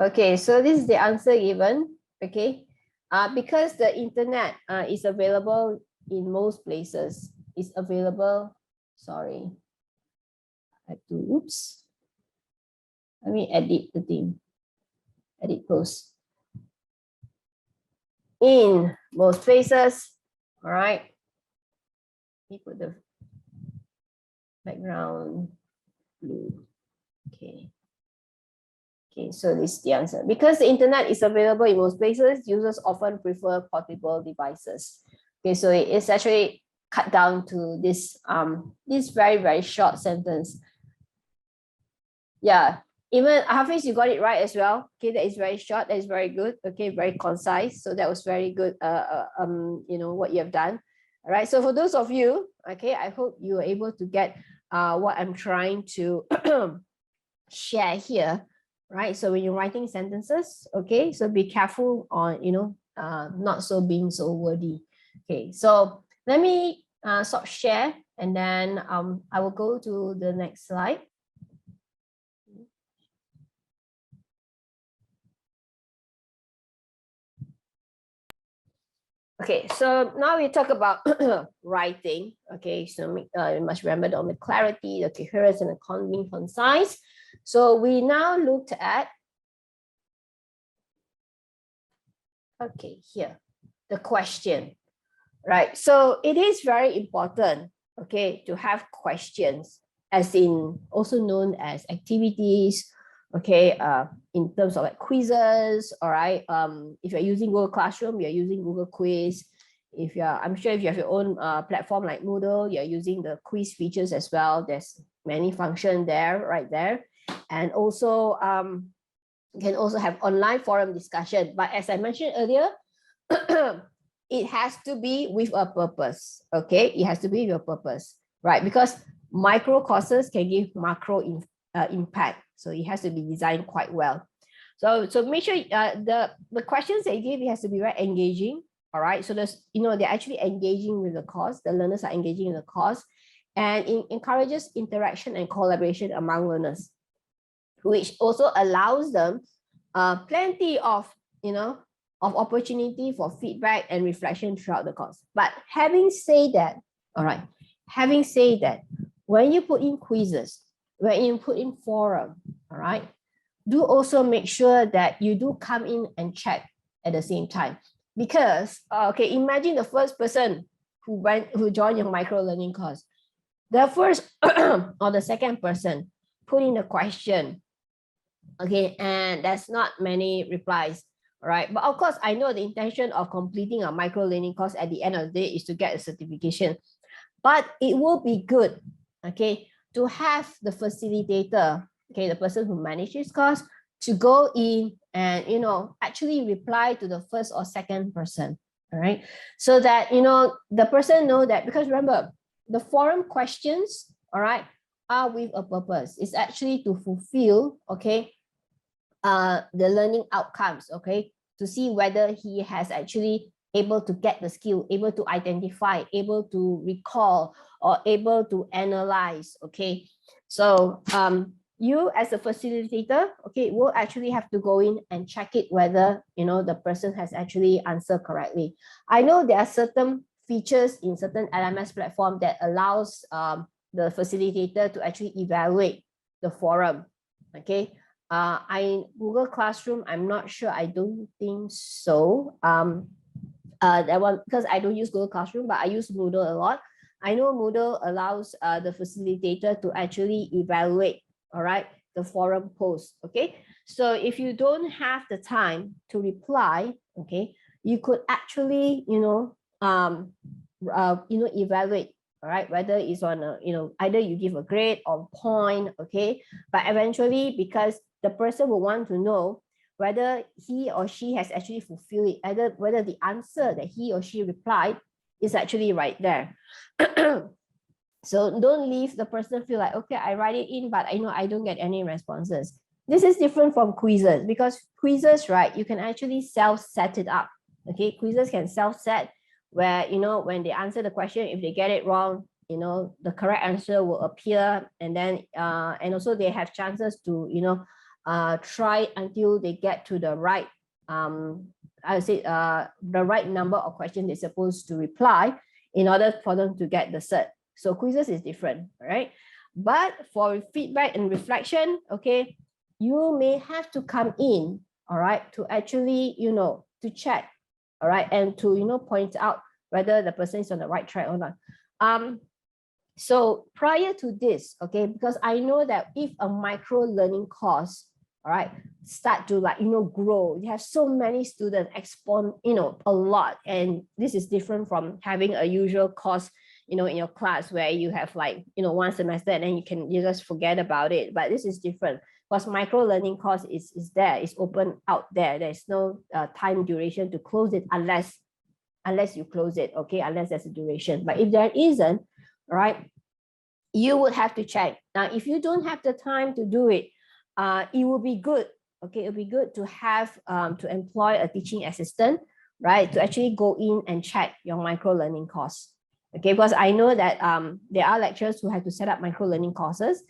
Okay, so this is the answer given. Okay, because the internet is available in most places. It's available, sorry, I have to, oops, let me edit the thing, edit post. In most places, all right, let me put the background blue. Okay. Okay, so this is the answer. Because the internet is available in most places, users often prefer portable devices. Okay, so it is actually cut down to this this very, very short sentence. Yeah, even Hafiz, you got it right as well. Okay, that is very short, that is very good. Okay, very concise. So that was very good, you know, what you have done. All right, so for those of you, okay, I hope you are able to get what I'm trying to share here, right? So when you're writing sentences, okay, so be careful on, you know, not so being so wordy. Okay, so let me stop share, and then I will go to the next slide. Okay, so now we talk about writing. Okay, so you must remember the clarity, the coherence, and the being concise. So we now looked at, okay, here, the question, right? So it is very important, okay, to have questions, as in also known as activities, okay, in terms of like quizzes, all right. If you're using Google Classroom, you're using Google Quiz. If you're, I'm sure if you have your own platform like Moodle, you're using the quiz features as well. There's many functions there, right there. And also, you can also have online forum discussion. But as I mentioned earlier, it has to be with a purpose. Okay, it has to be with a purpose, right? Because micro courses can give macro impact, so it has to be designed quite well. So make sure the questions that you give, it has to be very engaging. All right, so there's, you know, they're actually engaging with the course. The learners are engaging in the course, and it encourages interaction and collaboration among learners, which also allows them plenty of, you know, of opportunity for feedback and reflection throughout the course. But having said that, all right, having said that, when you put in quizzes, when you put in forum, all right, do also make sure that you do come in and check at the same time. Because, okay, imagine the first person who joined your micro learning course. The first or the second person put in a question, okay, and there's not many replies, all right? But of course, I know the intention of completing a micro learning course at the end of the day is to get a certification. But it will be good, okay, to have the facilitator, okay, the person who manages course, to go in and, you know, actually reply to the first or second person, all right? So that, you know, the person know that, because remember, the forum questions, all right, are with a purpose. It's actually to fulfill, okay, the learning outcomes, okay, to see whether he has actually able to get the skill, able to identify, able to recall, or able to analyze, okay? So you as a facilitator, okay, will actually have to go in and check it whether, you know, the person has actually answered correctly. I know there are certain features in certain LMS platform that allows the facilitator to actually evaluate the forum, okay? Google Classroom, I'm not sure, I don't think so. That one, because I don't use Google Classroom, but I use Moodle a lot. I know Moodle allows the facilitator to actually evaluate, all right, the forum post, okay? So if you don't have the time to reply, okay, you could actually, you know, evaluate, all right, whether it's on a, you know, either you give a grade or point, okay? But eventually, because the person will want to know whether he or she has actually fulfilled it, either whether the answer that he or she replied is actually right there. So don't leave the person feel like, okay, I write it in, but I know I don't get any responses. This is different from quizzes, because quizzes, right, you can actually self-set it up. Okay, quizzes can self-set, where, you know, when they answer the question, if they get it wrong, you know, the correct answer will appear, and then and also they have chances to, you know, try until they get to the right I would say the right number of questions they're supposed to reply in order for them to get the cert. So quizzes is different, right? But for feedback and reflection, okay, you may have to come in, all right, to actually, you know, to check, all right, and to, you know, point out whether the person is on the right track or not. So prior to this, okay, because I know that if a micro learning course, all right, start to, like, you know, grow, you have so many students, expand, you know, a lot, and this is different from having a usual course, you know, in your class where you have, like, you know, one semester and then you just forget about it. But this is different, because micro learning course is there, it's open out there. There's no time duration to close it unless you close it, okay, unless there's a duration. But if there isn't, right, you would have to check. Now, if you don't have the time to do it, it will be good, okay, it will be good to have to employ a teaching assistant, right, to actually go in and check your micro learning course. Okay, because I know that there are lecturers who have to set up micro learning courses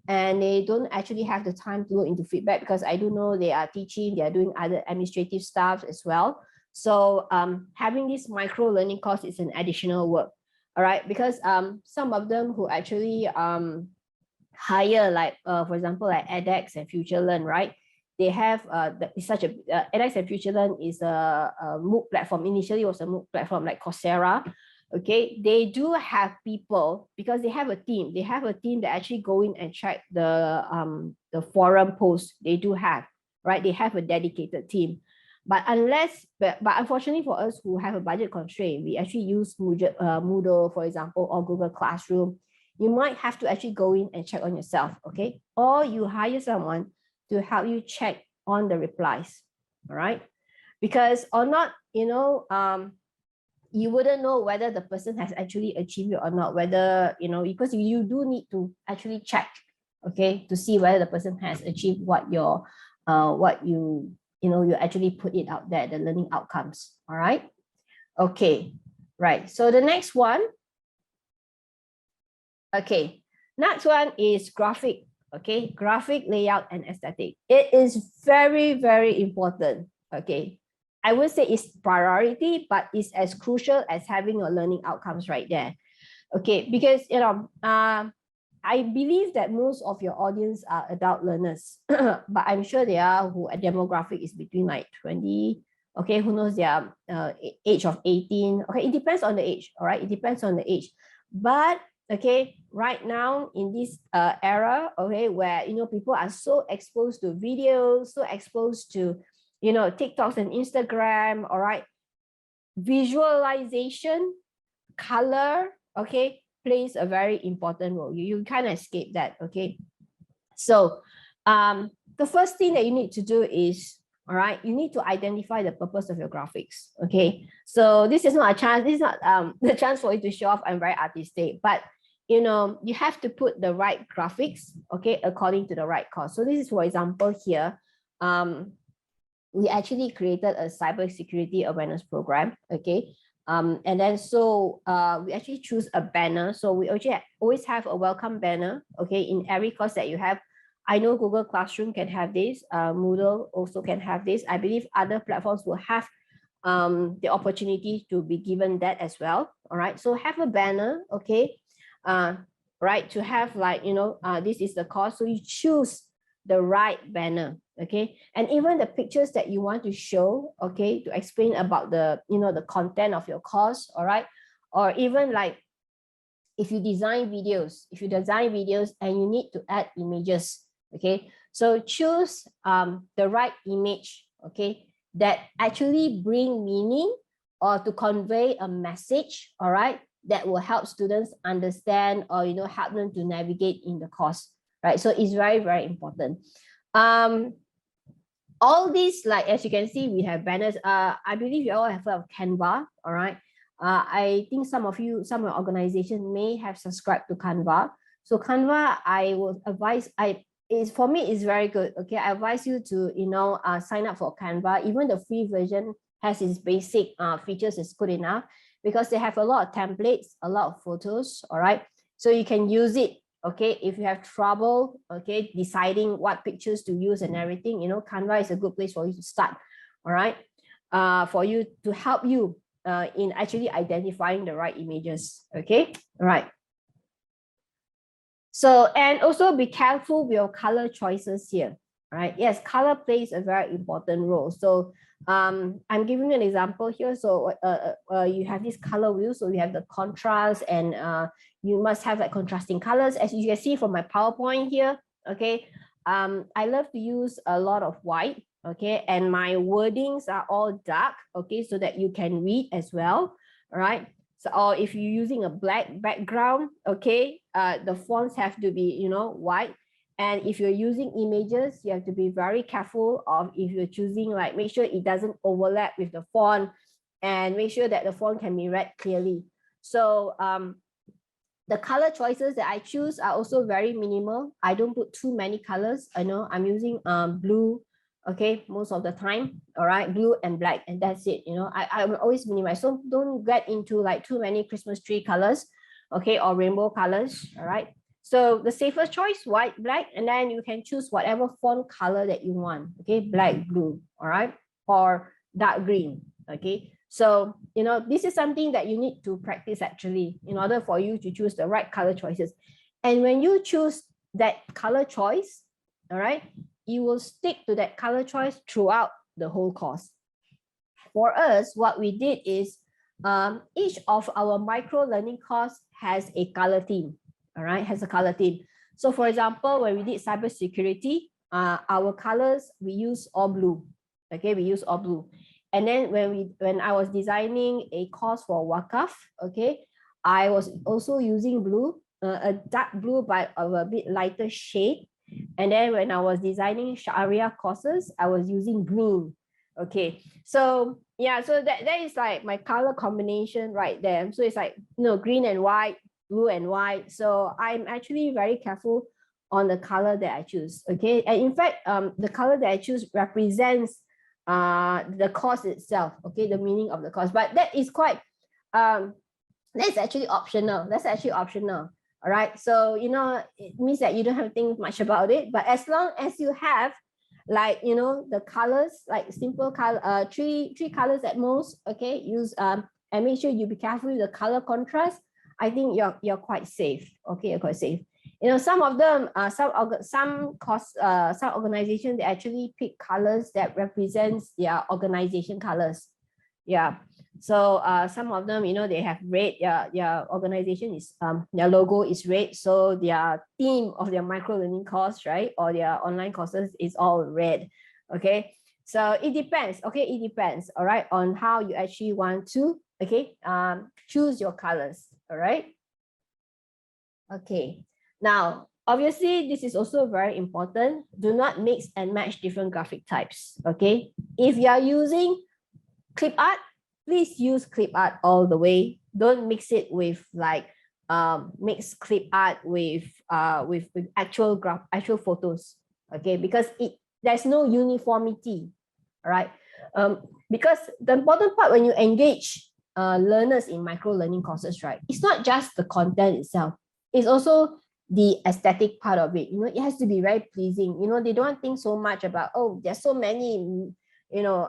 and they don't actually have the time to look into feedback, because I do know they are teaching, they are doing other administrative stuff as well. So having this micro learning course is an additional work, all right, because some of them who actually hire, like for example, like edX and FutureLearn, right? They have such a edX and FutureLearn is a MOOC platform. Initially, it was a MOOC platform like Coursera. Okay, they do have people, because they have a team. They have a team that actually go in and check the forum posts. They do have, right? They have a dedicated team. But unfortunately for us who have a budget constraint, we actually use Moodle, for example, or Google Classroom. You might have to actually go in and check on yourself, okay? Or you hire someone to help you check on the replies, all right? Because or not, you know, you wouldn't know whether the person has actually achieved it or not, whether, you know, because you do need to actually check, okay, to see whether the person has achieved what you actually put it out there, the learning outcomes, all right? Okay, right, so the next one, okay, next one is graphic, okay, graphic layout and aesthetic. It is very, very important, okay. I would say it's priority, but it's as crucial as having your learning outcomes right there. Okay, because, you know, I believe that most of your audience are adult learners, but I'm sure there are who a demographic is between like 20, okay, who knows their age of 18. Okay, it depends on the age, all right? It depends on the age. But okay, right now in this era, okay, where people are so exposed to videos, so exposed to TikToks and Instagram, all right, visualization, color, okay, plays a very important role. You kind of escape that, okay? So the first thing that you need to do is, all right, you need to identify the purpose of your graphics, okay? So this is not a chance, this is not the chance for you to show off I'm very artistic, but you have to put the right graphics, okay, according to the right cost. So this is, for example, here, we actually created a cybersecurity awareness program, okay? And then so we actually choose a banner. So we actually always have a welcome banner, okay, in every course that you have. I know Google Classroom can have this, Moodle also can have this. I believe other platforms will have the opportunity to be given that as well. All right, so have a banner, okay, right, to have like, this is the course. So you choose the right banner, okay, and even the pictures that you want to show, okay, to explain about the the content of your course, all right, or even like if you design videos and you need to add images, okay, so choose the right image, okay, that actually bring meaning or to convey a message, all right, that will help students understand or help them to navigate in the course, right? So it's very, very important. All these, like as you can see, we have banners. I believe you all have heard of Canva, all right? I think some of your organization may have subscribed to Canva. So Canva, I would advise, for me, it's very good. Okay, I advise you to sign up for Canva. Even the free version has its basic features is good enough because they have a lot of templates, a lot of photos. All right, so you can use it. Okay, if you have trouble, okay, deciding what pictures to use and everything, Canva is a good place for you to start. All right, for you to help you in actually identifying the right images. Okay, all right. So, and also be careful with your color choices here, right? Yes, color plays a very important role. So I'm giving you an example here. So you have this color wheel. So you have the contrast and you must have like contrasting colors. As you can see from my PowerPoint here, okay? I love to use a lot of white, okay? And my wordings are all dark, okay? So that you can read as well, all right? So, or if you're using a black background, okay, the fonts have to be, white. And if you're using images, you have to be very careful of if you're choosing, like, make sure it doesn't overlap with the font and make sure that the font can be read clearly. So the color choices that I choose are also very minimal. I don't put too many colors. I know I'm using blue, okay, most of the time, all right, blue and black, and that's it. I'm always minimize, so don't get into like too many Christmas tree colors, okay, or rainbow colors, all right. So the safest choice, white, black, and then you can choose whatever font color that you want, okay, black, blue, all right, or dark green, okay. So, this is something that you need to practice actually in order for you to choose the right color choices. And when you choose that color choice, all right, you will stick to that color choice throughout the whole course. For us, what we did is each of our micro learning course has a color theme, all right, has a color theme. So for example, when we did cybersecurity, our colors, we use all blue, okay, we use all blue. And then when I was designing a course for Wakaf, okay, I was also using blue, a dark blue but of a bit lighter shade. And then when I was designing Sharia courses, I was using green. Okay, so yeah, so that is like my color combination right there. So it's like, green and white, blue and white. So I'm actually very careful on the color that I choose. Okay, and in fact, the color that I choose represents the course itself, okay, the meaning of the course, but that is quite that's actually optional. All right, so it means that you don't have to think much about it, but as long as you have like the colors, like simple color, three colors at most, okay, use and make sure you be careful with the color contrast. I think you're quite safe, okay, you're quite safe. You know, some of them, some organizations, they actually pick colors that represents their organization colors. Yeah. So some of them, you know, they have red. Their organization is their logo is red. So their theme of their micro learning course, right, or their online courses is all red. Okay. So it depends. Okay, it depends. All right, on how you actually want to. Okay. Choose your colors. All right. Okay. Now, obviously, this is also very important. Do not mix and match different graphic types. Okay. If you are using clip art, please use clip art all the way. Don't mix it with like mix clip art with actual photos. Okay, because there's no uniformity. All right. Because the important part when you engage learners in micro learning courses, right, it's not just the content itself. It's also the aesthetic part of it. You know, it has to be very pleasing. You know, they don't think so much about, oh, there's so many, you know,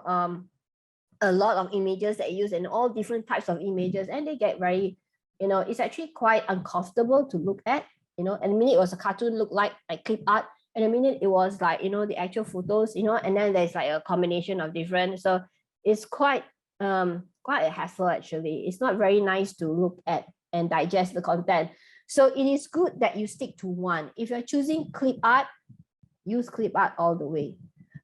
a lot of images that use and all different types of images, and they get very, you know, it's actually quite uncomfortable to look at. You know, and a minute it was a cartoon look like clip art, and a minute it was like, you know, the actual photos, you know, and then there's like a combination of different. So it's quite a hassle actually. It's not very nice to look at and digest the content. So it is good that you stick to one. If you're choosing clip art, use clip art all the way.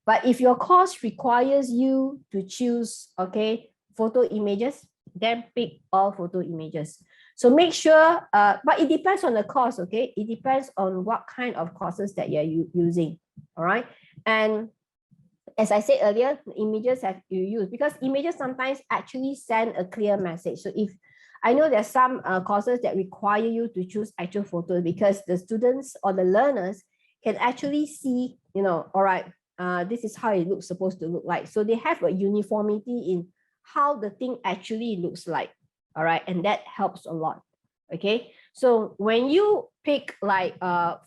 But if your course requires you to choose, okay, photo images, then pick all photo images. So make sure, but it depends on the course, okay? It depends on what kind of courses that you're using, all right? And as I said earlier, images have you use, because images sometimes actually send a clear message. So if I know there's some courses that require you to choose actual photos because the students or the learners can actually see, you know, all right, this is how it looks supposed to look like. So they have a uniformity in how the thing actually looks like. All right, and that helps a lot. Okay, so when you pick like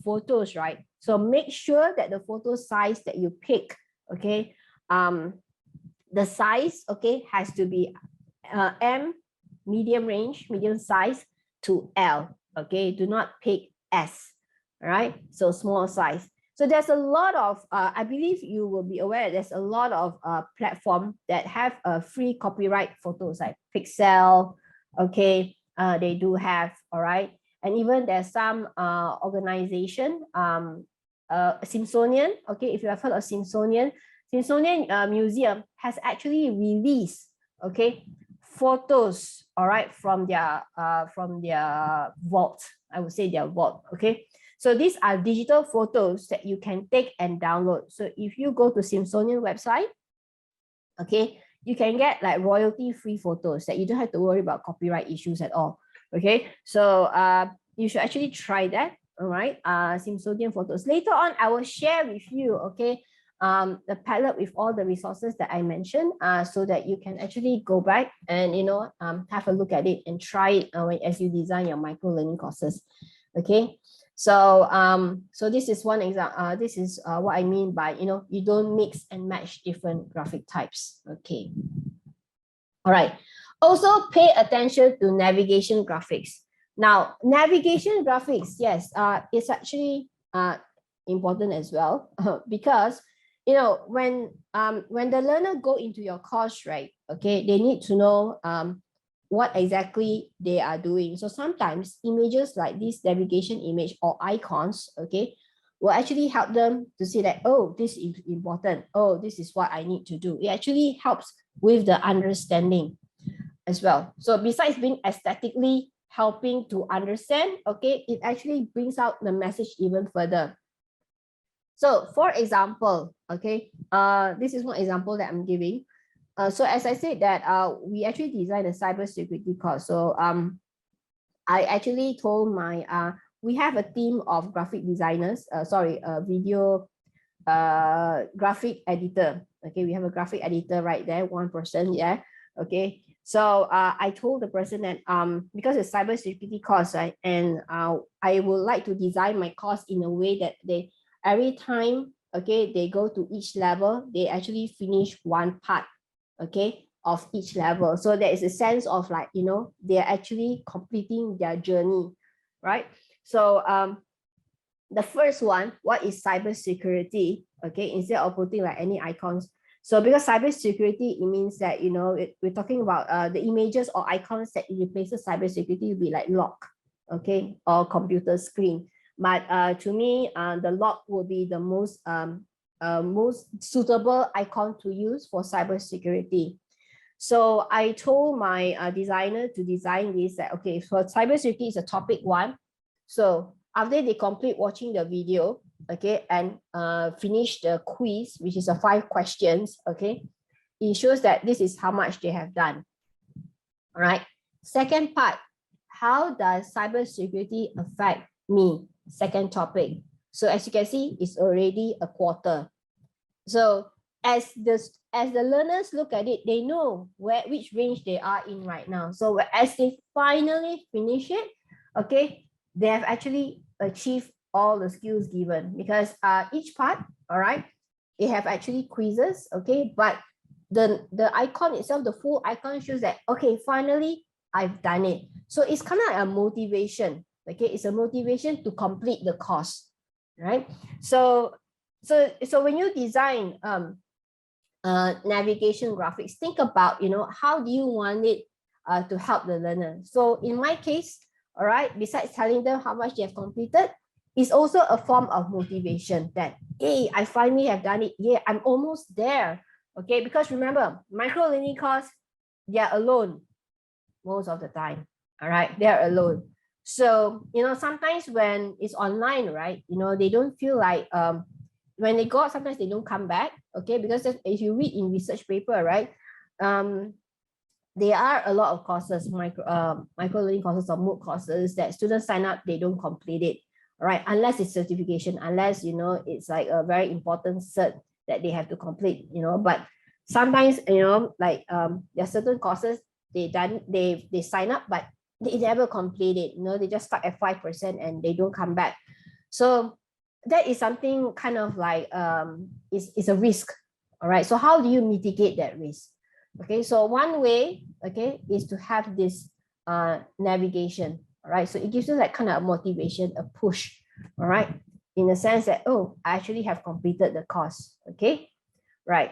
photos, right, so make sure that the photo size that you pick, okay, the size, okay, has to be M, medium range, medium size, to L. Okay, do not pick S. All right, so small size. So there's a lot of, I believe you will be aware, there's a lot of platform that have free copyright photos like Pixel, okay, they do have, all right. And even there's some organization, Smithsonian, okay, if you have heard of Smithsonian Museum has actually released, okay, photos, all right, from their vault, I would say their vault, okay. So these are digital photos that you can take and download. So if you go to Smithsonian website, okay, you can get like royalty-free photos that you don't have to worry about copyright issues at all. Okay, so you should actually try that. All right, Smithsonian photos. Later on, I will share with you, okay, the palette with all the resources that I mentioned, so that you can actually go back and, you know, have a look at it and try it as you design your micro learning courses. Okay. So so this is one example. This is what I mean by, you know, you don't mix and match different graphic types. Okay. All right. Also pay attention to navigation graphics. Now, navigation graphics, yes, it's actually important as well, because, you know, when the learner go into your course, right, okay, they need to know what exactly they are doing. So sometimes images like this navigation image or icons, okay, will actually help them to see that, oh, this is important. Oh, this is what I need to do. It actually helps with the understanding as well. So besides being aesthetically helping to understand, okay, it actually brings out the message even further. So for example, okay, this is one example that I'm giving. So as I said that we actually designed a cybersecurity course. So I actually told my we have a team of graphic designers, video graphic editor. Okay, we have a graphic editor right there, one person, yeah. Okay, so I told the person that because it's cybersecurity course, right, and I would like to design my course in a way that they every time, okay, they go to each level, they actually finish one part, okay, of each level. So there is a sense of like, you know, they're actually completing their journey, right? So The first one, what is cybersecurity? Okay, instead of putting like any icons. So because cybersecurity, it means that, you know, we're talking about the images or icons that replaces cybersecurity will be like lock, okay, or computer screen. But to me, the lock will be the most suitable icon to use for cybersecurity. So I told my designer to design this, that, okay, for cybersecurity is a topic 1. So after they complete watching the video, okay, and finish the quiz, which is a 5 questions, okay, it shows that this is how much they have done. All right. Second part, how does cybersecurity affect me? Second topic. So as you can see, it's already a quarter. So as the learners look at it, they know which range they are in right now. So as they finally finish it, okay, they have actually achieved all the skills given, because each part, all right, they have actually quizzes, okay, but the icon itself, the full icon shows that, okay, finally I've done it. So it's kind of like a motivation, okay, it's a motivation to complete the course, right? So when you design navigation graphics, think about, you know, how do you want it to help the learner. So in my case, all right, besides telling them how much they have completed, it's also a form of motivation that, hey, I finally have done it. Yeah, I'm almost there. Okay, because remember, micro learning course, they're alone most of the time. All right, they're alone. So, you know, sometimes when it's online, right, you know, they don't feel like when they go out, sometimes they don't come back, okay, because if you read in research paper, right, there are a lot of courses, micro learning courses or MOOC courses that students sign up, they don't complete it, right, unless it's certification, unless, you know, it's like a very important cert that they have to complete, you know. But sometimes, you know, like there are certain courses they sign up, but they never complete it, you know, they just stuck at 5% and they don't come back. So that is something kind of like is a risk. All right, so how do you mitigate that risk? Okay, so one way, okay, is to have this navigation. All right, so it gives you that kind of motivation, a push. All right, in the sense that, oh, I actually have completed the course. Okay, right.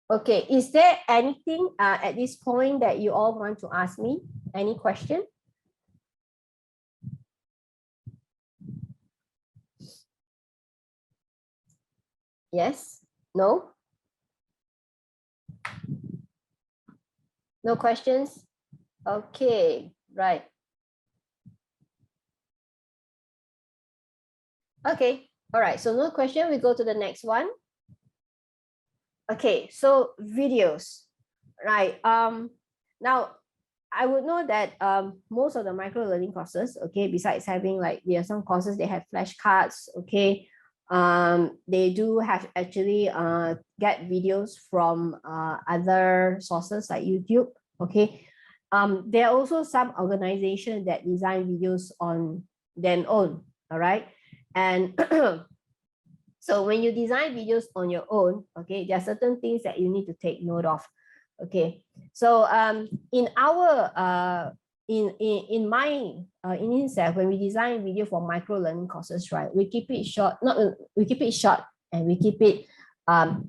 Okay, is there anything at this point that you all want to ask me? Any question? Yes? No? No questions? Okay, right. Okay, all right, so no question, we go to the next one. Okay, so videos, right? Now I would know that most of the micro learning courses, okay, besides having like, there are some courses they have flashcards, okay, they do have actually get videos from other sources like YouTube, okay. There are also some organizations that design videos on their own, all right, and so when you design videos on your own, okay, there are certain things that you need to take note of. Okay, so in our in my in INSEF, when we design video for micro learning courses, right, we keep it short, we keep it short, and we keep it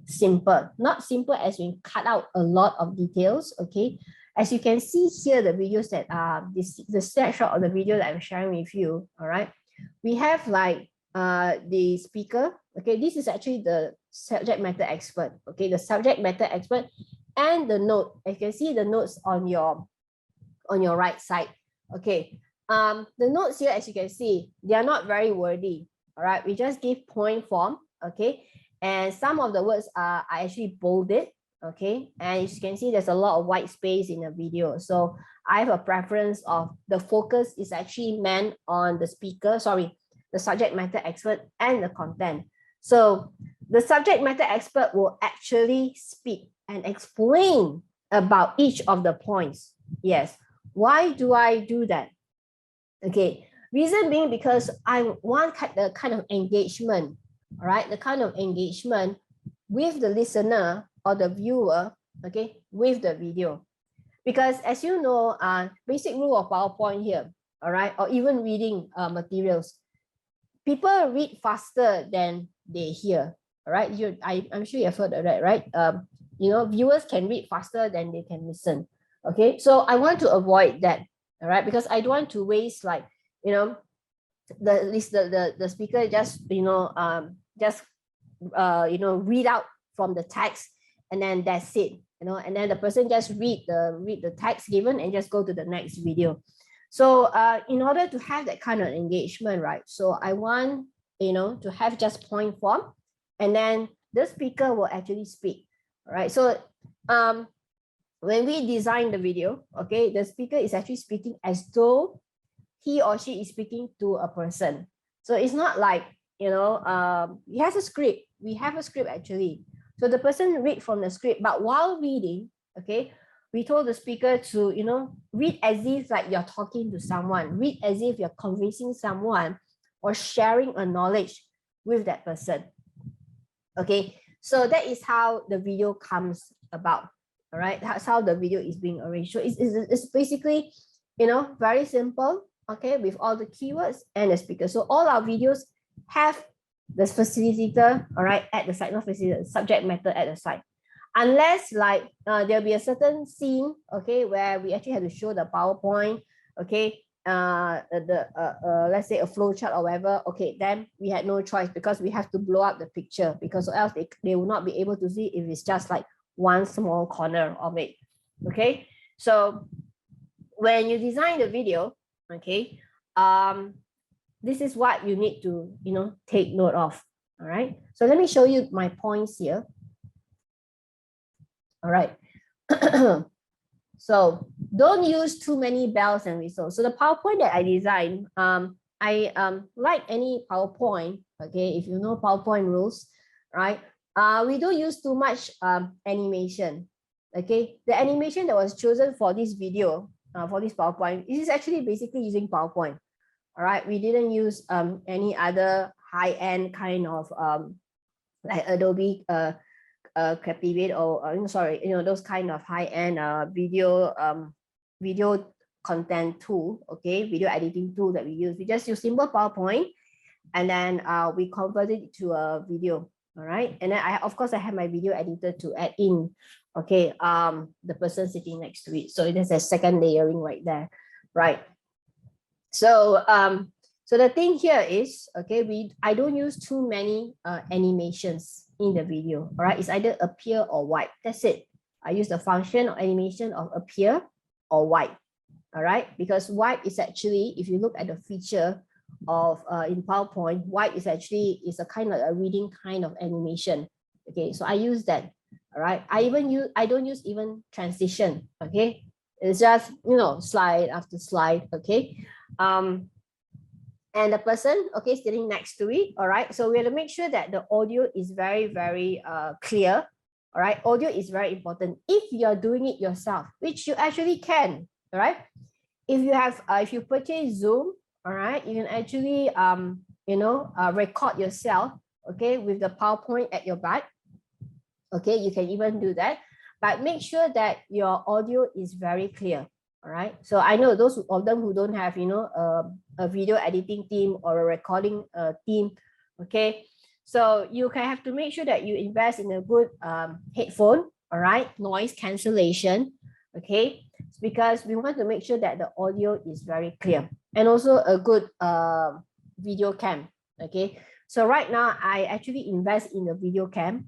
simple. Not simple as we cut out a lot of details. Okay, as you can see here, the videos that the snapshot of the video that I'm sharing with you. All right, we have like the speaker. Okay, this is actually the subject matter expert. Okay, the subject matter expert and the note. You can see the notes on your right side. Okay, the notes here, as you can see, they are not very wordy. All right, we just give point form. Okay, and some of the words are actually bolded. Okay, and as you can see, there's a lot of white space in the video. So I have a preference of the focus is actually meant on the speaker, sorry, the subject matter expert and the content. So the subject matter expert will actually speak and explain about each of the points. Yes. Why do I do that? Okay. Reason being because I want the kind of engagement, all right, the kind of engagement with the listener or the viewer, okay, with the video. Because as you know, basic rule of PowerPoint here, all right, or even reading materials. People read faster than they hear, all right? I'm sure you've heard of that, right? You know, viewers can read faster than they can listen. Okay, so I want to avoid that, all right, because I don't want to waste, like, you know, the speaker just, you know, read out from the text, and then that's it, you know, and then the person just read the text given and just go to the next video. So in order to have that kind of engagement, right, so I want, you know, to have just point form, and then the speaker will actually speak. All right, so when we design the video, okay, the speaker is actually speaking as though he or she is speaking to a person. So it's not like, you know, he has a script. We have a script actually. So the person read from the script, but while reading, okay, we told the speaker to, you know, read as if like you're talking to someone, read as if you're convincing someone or sharing a knowledge with that person. Okay, so that is how the video comes about. All right, that's how the video is being arranged. So it's basically, you know, very simple, okay, with all the keywords and the speaker. So all our videos have the facilitator, all right, at the side, not facilitator, subject matter at the side. Unless like there'll be a certain scene, okay, where we actually have to show the PowerPoint, okay, let's say a flow chart or whatever, okay, then we had no choice because we have to blow up the picture, because else they will not be able to see if it's just like one small corner of it. Okay, so when you design the video, okay, this is what you need to, you know, take note of. All right, so let me show you my points here. All right. So don't use too many bells and whistles. So the PowerPoint that I designed, I like any PowerPoint, okay, if you know PowerPoint rules, right? We don't use too much animation, okay? The animation that was chosen for this video, for this PowerPoint, is actually basically using PowerPoint, all right? We didn't use any other high-end kind of like Adobe Captivate or sorry, you know, those kind of high-end video content tool, okay, video editing tool that we use. We just use simple PowerPoint, and then we convert it to a video. All right, and then of course I have my video editor to add in, okay, the person sitting next to it. So there's a second layering right there, right? So so the thing here is, okay, I don't use too many animations in the video. All right, it's either appear or wipe. That's it. I use the function or animation of appear or wipe. All right, because wipe is actually, if you look at the feature of in PowerPoint, wipe is actually a kind of a reading kind of animation. Okay, so I use that. All right, I don't use even transition. Okay, it's just, you know, slide after slide. Okay, and the person, okay, sitting next to it. All right, so we have to make sure that the audio is very, very clear. All right, audio is very important if you're doing it yourself, which you actually can. All right, if you have if you purchase Zoom, all right, you can actually record yourself, okay, with the PowerPoint at your back. Okay, you can even do that, but make sure that your audio is very clear. All right, so I know those of them who don't have, you know, a video editing team or a recording team, okay, so you can have to make sure that you invest in a good headphone, all right, noise cancellation, okay, because we want to make sure that the audio is very clear, and also a good video cam. Okay, so right now I actually invest in a video cam.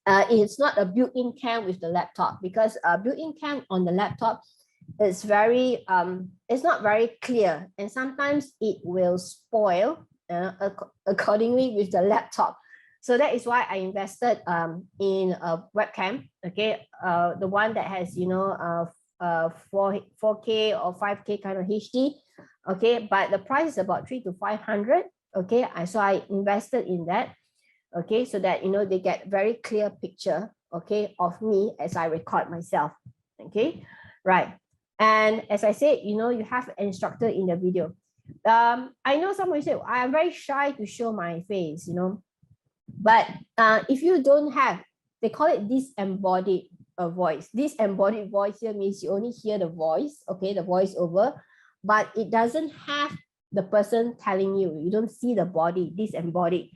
It's not a built-in cam with the laptop, because built-in cam on the laptop is very it's not very clear, and sometimes it will spoil accordingly with the laptop. So that is why I invested in a webcam, okay, the one that has, you know, 4K or 5K kind of HD, okay, but the price is about 300 to 500, okay. So I invested in that, okay, so that, you know, they get very clear picture, okay, of me as I record myself, okay, right. And as I said, you know, you have an instructor in the video. I know someone say I am very shy to show my face, you know, but if you don't have, they call it disembodied voice. Disembodied voice here means you only hear the voice, okay, the voice over, but it doesn't have the person telling you. You don't see the body, disembodied.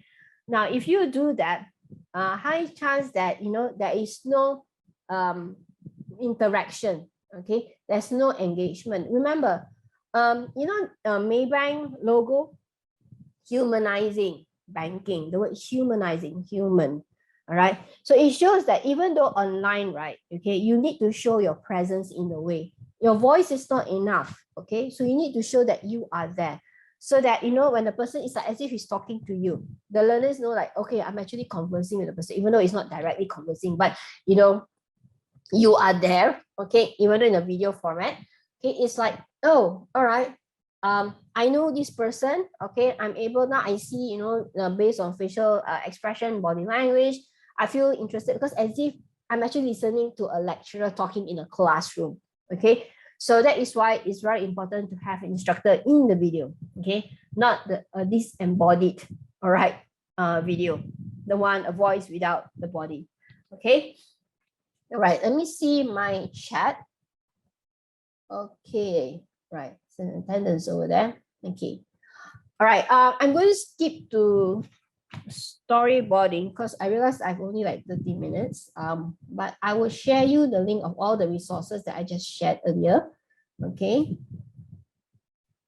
Now, if you do that, high chance that, you know, there is no interaction, okay? There's no engagement. Remember, you know, Maybank logo, humanizing banking, the word humanizing, human, all right? So it shows that even though online, right, okay, you need to show your presence in the way. Your voice is not enough, okay? So you need to show that you are there, so that, you know, when the person is like as if he's talking to you, the learners know like, okay, I'm actually conversing with the person, even though it's not directly conversing, but, you know, you are there, okay, even though in a video format, okay, it's like, oh, all right, I know this person, okay, I'm able now, I see, you know, based on facial expression, body language, I feel interested, because as if I'm actually listening to a lecturer talking in a classroom, okay. So that is why it's very important to have an instructor in the video, okay, not the disembodied, all right, video, the one, a voice without the body, okay. All right, let me see my chat. Okay, right, it's an attendance over there. Okay. All right, I'm going to skip to storyboarding because I realized I've only like 30 minutes. But I will share you the link of all the resources that I just shared earlier. Okay.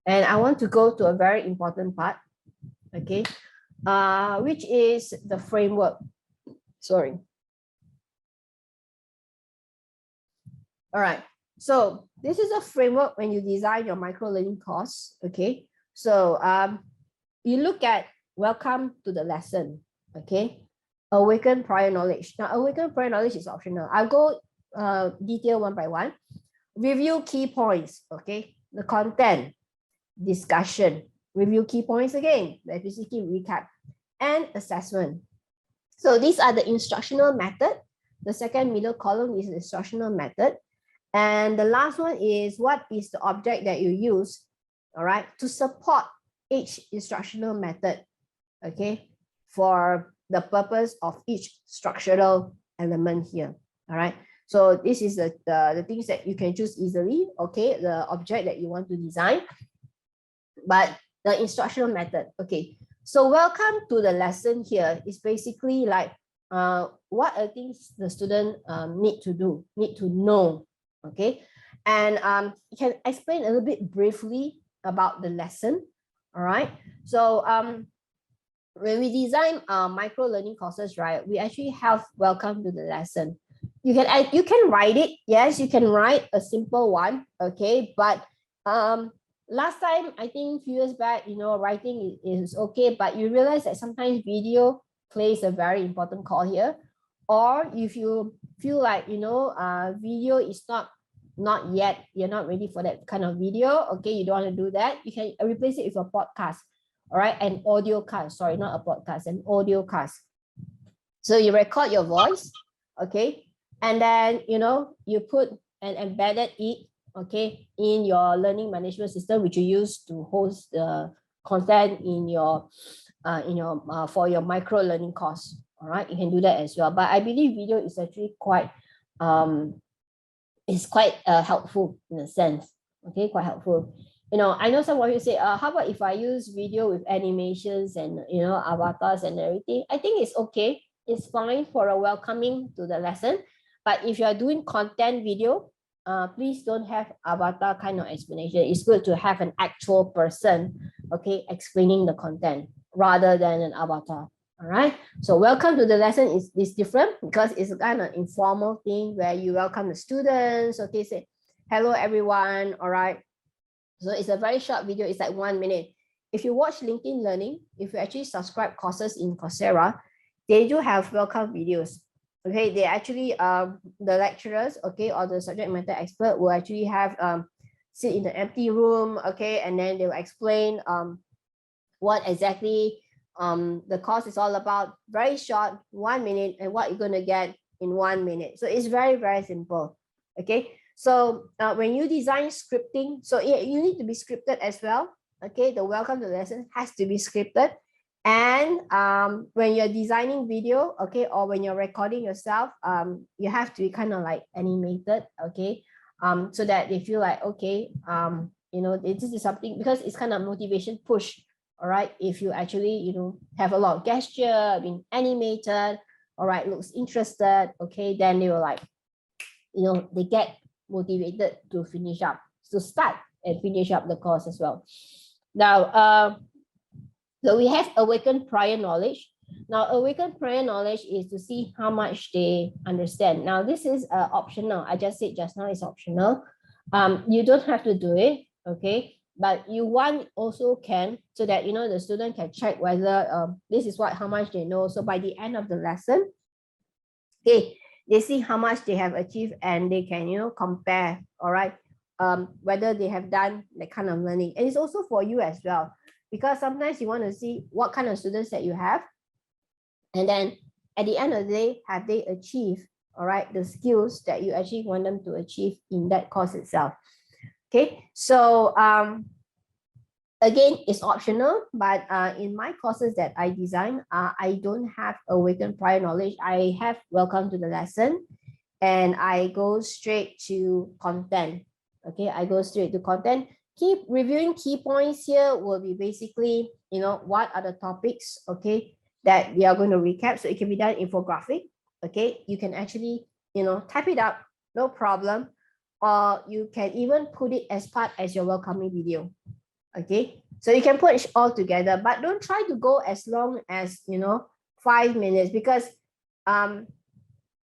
And I want to go to a very important part. Okay. Which is the framework. Sorry. All right. So this is a framework when you design your micro learning course. Okay. So you look at welcome to the lesson. Okay. Awaken prior knowledge. Now, awaken prior knowledge is optional. I'll go detail one by one. Review key points. Okay. The content, discussion, review key points again, the basically recap, and assessment. So these are the instructional method. The second middle column is the instructional method. And the last one is what is the object that you use, all right, to support each instructional method, okay, for the purpose of each structural element here, all right. So this is the things that you can choose easily, okay, the object that you want to design, but the instructional method, okay. So welcome to the lesson here is basically like what are things the student need to do, need to know, okay. And you can explain a little bit briefly about the lesson, all right. So when we design micro learning courses, right, we actually have welcome to the lesson. You can write it, yes, you can write a simple one, okay, but last time, I think a few years back, you know, writing is okay, but you realize that sometimes video plays a very important call here. Or if you feel like, you know, video is not yet, you're not ready for that kind of video, okay, you don't want to do that, you can replace it with a podcast, all right, an audio cast, sorry, not a podcast, an audio cast. So you record your voice, okay, and then, you know, you put and embedded it, okay, in your learning management system, which you use to host the content in your for your micro learning course, all right, you can do that as well. But I believe video is actually quite helpful in a sense, okay, quite helpful. You know, I know some of you say, how about if I use video with animations and, you know, avatars and everything? I think it's okay, it's fine for a welcoming to the lesson. But if you are doing content video, please don't have avatar kind of explanation. It's good to have an actual person, okay, explaining the content rather than an avatar. All right. So welcome to the lesson is different because it's kind of informal thing where you welcome the students. Okay, say hello everyone. All right. So it's a very short video. It's like 1 minute. If you watch LinkedIn Learning, if you actually subscribe courses in Coursera, they do have welcome videos. Okay, they actually the lecturers, okay, or the subject matter expert will actually have sit in the empty room, okay, and then they will explain what exactly the course is all about. Very short, 1 minute, and what you're gonna get in 1 minute. So it's very, very simple. Okay. So when you design scripting, so you need to be scripted as well. Okay, the welcome to the lesson has to be scripted. And when you're designing video, okay, or when you're recording yourself, you have to be kind of like animated, okay, so that they feel like, okay, you know, this is something because it's kind of motivation push. All right, if you actually, you know, have a lot of gesture, being animated, all right, looks interested, okay, then they will like, you know, they get motivated to finish up, to start and finish up the course as well. Now, so we have awakened prior knowledge. Now, awakened prior knowledge is to see how much they understand. Now, this is optional. I just said just now it's optional. You don't have to do it, okay? But you want also can, so that, you know, the student can check whether this is what, how much they know. So by the end of the lesson, okay, they see how much they have achieved and they can, you know, compare, all right, whether they have done that kind of learning. And it's also for you as well, because sometimes you want to see what kind of students that you have. And then at the end of the day, have they achieved, all right, the skills that you actually want them to achieve in that course itself. Okay, so again, it's optional, but in my courses that I design, I don't have awakened prior knowledge. I have welcome to the lesson, and I go straight to content. Okay, I go straight to content. Keep reviewing key points here will be basically, you know, what are the topics, okay, that we are going to recap. So it can be done infographic. Okay, you can actually, you know, type it up, no problem. Or you can even put it as part as your welcoming video. Okay, so you can put it all together, but don't try to go as long as, you know, 5 minutes, because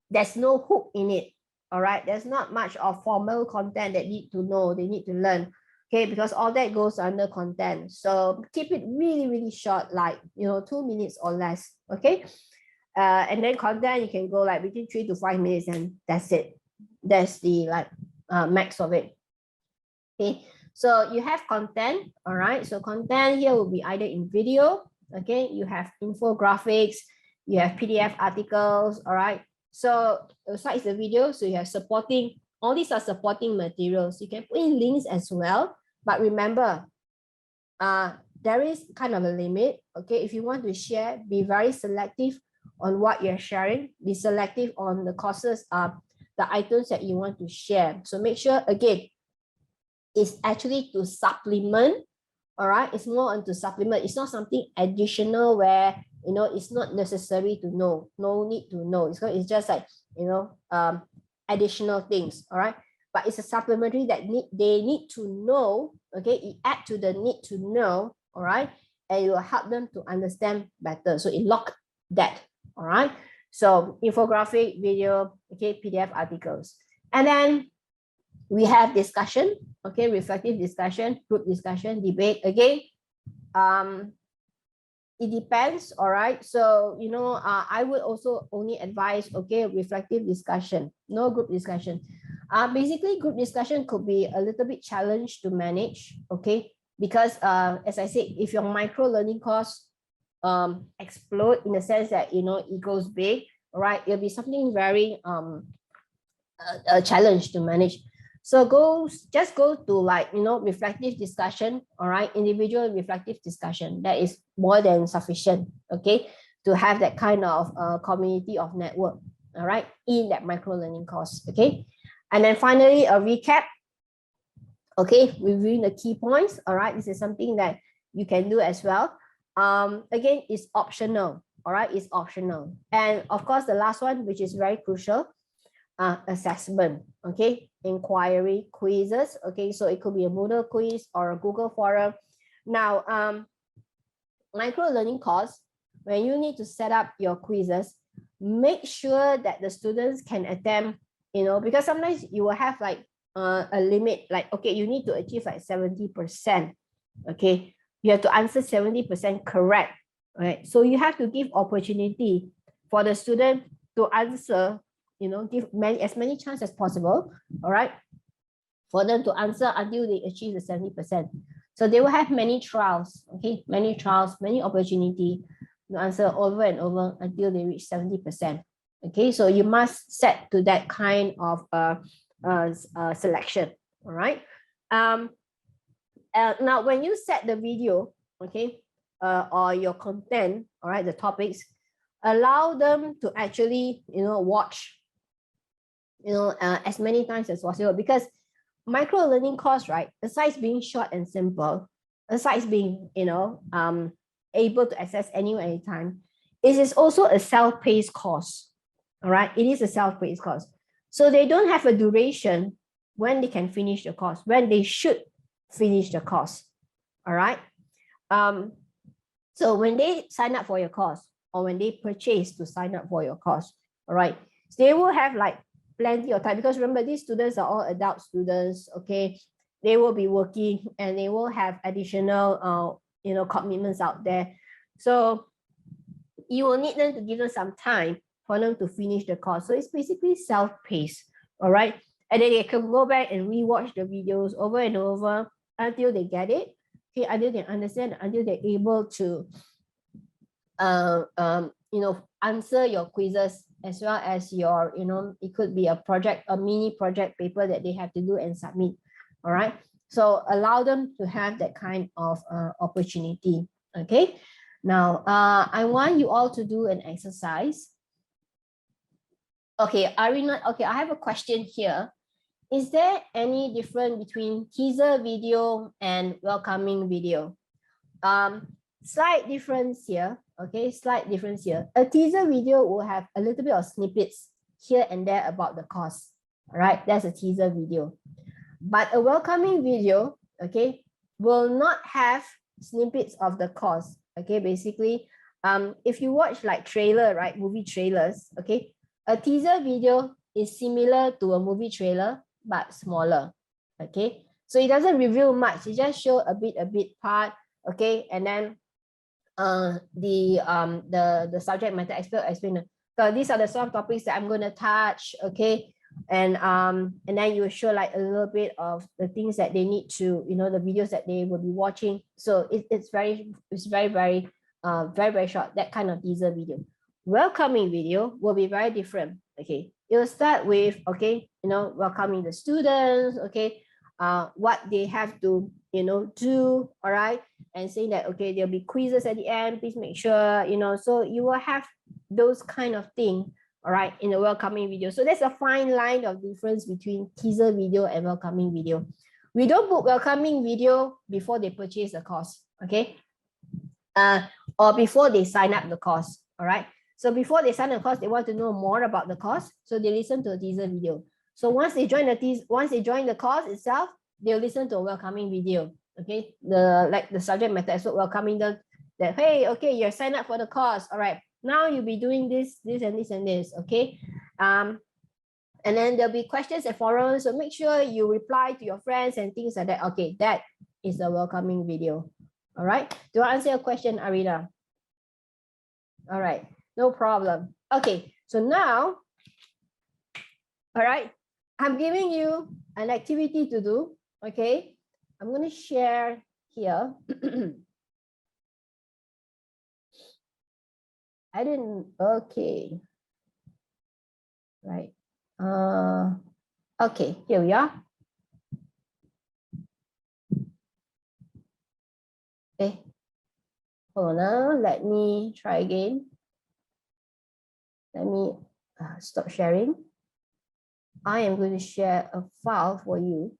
there's no hook in it. All right, there's not much of formal content that need to know, they need to learn. Okay, because all that goes under content. So keep it really, really short, like, you know, 2 minutes or less. Okay, and then content, you can go like between 3 to 5 minutes, and that's it. That's the like max of it. Okay, so you have content. All right, so content here will be either in video. Okay, you have infographics, you have PDF articles. All right, so besides the video, so you have supporting, all these are supporting materials. You can put in links as well, but remember, there is kind of a limit. Okay, if you want to share, be very selective on what you're sharing. Be selective on the courses, the items that you want to share. So make sure, again, it's actually to supplement. All right, it's more on to supplement. It's not something additional where, you know, it's not necessary to know, no need to know. It's just like, you know, additional things. All right, but it's a supplementary that they need to know. Okay, it add to the need to know. All right, and it will help them to understand better. So it lock that. All right, so infographic, video, okay, PDF articles, and then we have discussion. Okay, reflective discussion, group discussion, debate. Again, it depends. All right, so, you know, I would also only advise, okay, reflective discussion, no group discussion. Basically, group discussion could be a little bit challenged to manage. Okay, because as I said, if your micro learning course explode in the sense that, you know, it goes big, all right, it'll be something very a challenge to manage. So just go to like, you know, reflective discussion. All right, individual reflective discussion, that is more than sufficient. Okay, to have that kind of community of network. All right, in that micro learning course. Okay, and then finally a recap. Okay, reviewing the key points. All right, this is something that you can do as well. Again, it's optional. All right, it's optional. And of course, the last one, which is very crucial, assessment. Okay, inquiry, quizzes. Okay, so it could be a Moodle quiz or a Google forum. Now, micro learning course, when you need to set up your quizzes, make sure that the students can attempt, you know, because sometimes you will have like a limit, like, okay, you need to achieve like 70%. Okay, you have to answer 70% correct. Right, so you have to give opportunity for the student to answer, you know, give as many chances as possible. All right, for them to answer until they achieve the 70%. So they will have many trials. Okay, many trials, many opportunity to answer over and over until they reach 70%. Okay, so you must set to that kind of selection. All right. Now, when you set the video, okay, or your content, all right, the topics, allow them to actually, you know, watch, you know, as many times as possible, because micro learning course, right? Besides being short and simple, besides being, able to access anywhere, anytime, it is also a self-paced course. All right, it is a self-paced course. So they don't have a duration when they can finish the course, when they should finish the course. All right. So when they sign up for your course, or when they purchase to sign up for your course, all right, they will have like plenty of time, because remember, these students are all adult students. Okay, they will be working and they will have additional commitments out there. So you will need them to give them some time for them to finish the course. So it's basically self-paced. All right, and then they can go back and rewatch the videos over and over until they get it. Okay, until they understand, until they're able to answer your quizzes, as well as your, it could be a project, a mini project paper that they have to do and submit. All right, so allow them to have that kind of opportunity. Okay, now I want you all to do an exercise. Okay, Arina, okay, I have a question here. Is there any difference between teaser video and welcoming video? Slight difference here. Okay, slight difference here. A teaser video will have a little bit of snippets here and there about the course. All right, that's a teaser video. But a welcoming video, okay, will not have snippets of the course. Okay, basically, if you watch like trailer, right, movie trailers, okay, a teaser video is similar to a movie trailer but smaller. Okay, so it doesn't reveal much. It just show a bit part. Okay, and then the subject matter expert explain. So these are the soft topics that I'm going to touch. Okay, and then you show like a little bit of the things that they need to, the videos that they will be watching. So it's very short, that kind of teaser video. Welcoming video will be very different. Okay, it'll start with, okay, welcoming the students. Okay, what they have to do. All right, and saying that, okay, there'll be quizzes at the end, please make sure, so you will have those kind of thing, all right, in the welcoming video. So there's a fine line of difference between teaser video and welcoming video. We don't book welcoming video before they purchase the course. Okay, or before they sign up the course. All right, so before they sign up the course, they want to know more about the course, so they listen to a teaser video. So once they join the course itself, they'll listen to a welcoming video. Okay, the subject matter expert welcoming them that, hey, okay, you're signed up for the course. All right, now you'll be doing this and this and this. Okay, and then there'll be questions and forums. So make sure you reply to your friends and things like that. Okay, that is a welcoming video. All right, do I answer your question, Arina? All right, no problem. Okay, so now, all right, I'm giving you an activity to do. Okay, I'm going to share here. I didn't, okay. Right. Okay, here we are. Okay, hold on, let me try again. Let me stop sharing. I am going to share a file for you.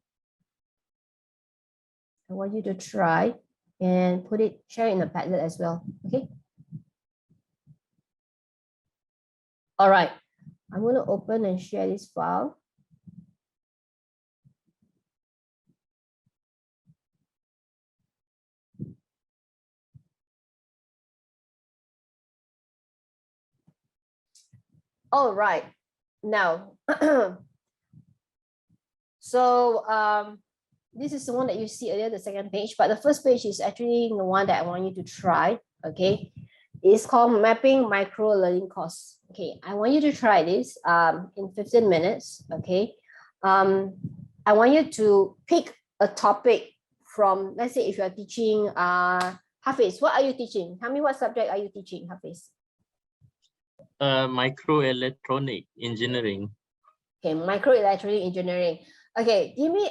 I want you to try and share it in a Padlet as well. Okay. All right. I'm going to open and share this file. All right. Now, so this is the one that you see earlier, the second page, but the first page is actually the one that I want you to try. Okay, it's called Mapping Micro Learning Course. Okay, I want you to try this in 15 minutes. Okay, I want you to pick a topic from, let's say if you are teaching Hafiz, what are you teaching? Tell me, what subject are you teaching, Hafiz? Microelectronic engineering. Okay, microelectronic engineering. Okay, give me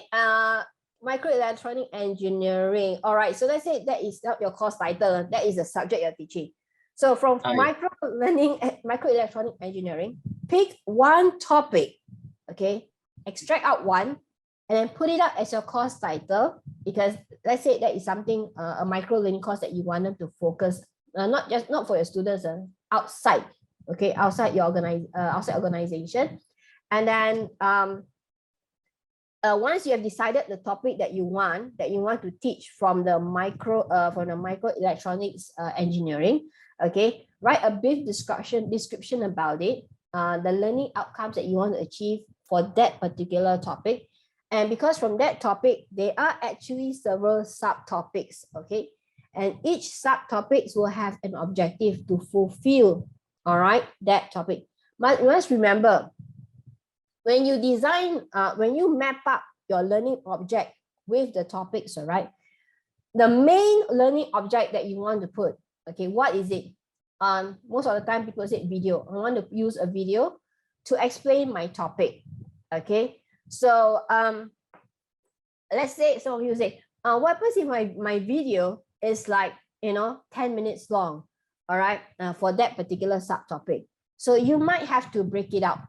microelectronic engineering. All right, so let's say that is not your course title, that is the subject you're teaching. So from microelectronic engineering, pick one topic. Okay, extract out one and then put it up as your course title, because let's say that is something, a micro learning course that you want them to focus, not for your students, outside, okay, outside your outside organization. And then once you have decided the topic that you want to teach from the microelectronics engineering, okay, write a brief description about it, the learning outcomes that you want to achieve for that particular topic. And because from that topic, there are actually several subtopics, okay, and each subtopics will have an objective to fulfill, all right, that topic. But you must remember, when you design, when you map up your learning object with the topics, all right, the main learning object that you want to put, okay, what is it? Most of the time people say video. I want to use a video to explain my topic, okay? So let's say some of you say, what happens if my video is like, 10 minutes long, all right, for that particular subtopic? So you might have to break it up.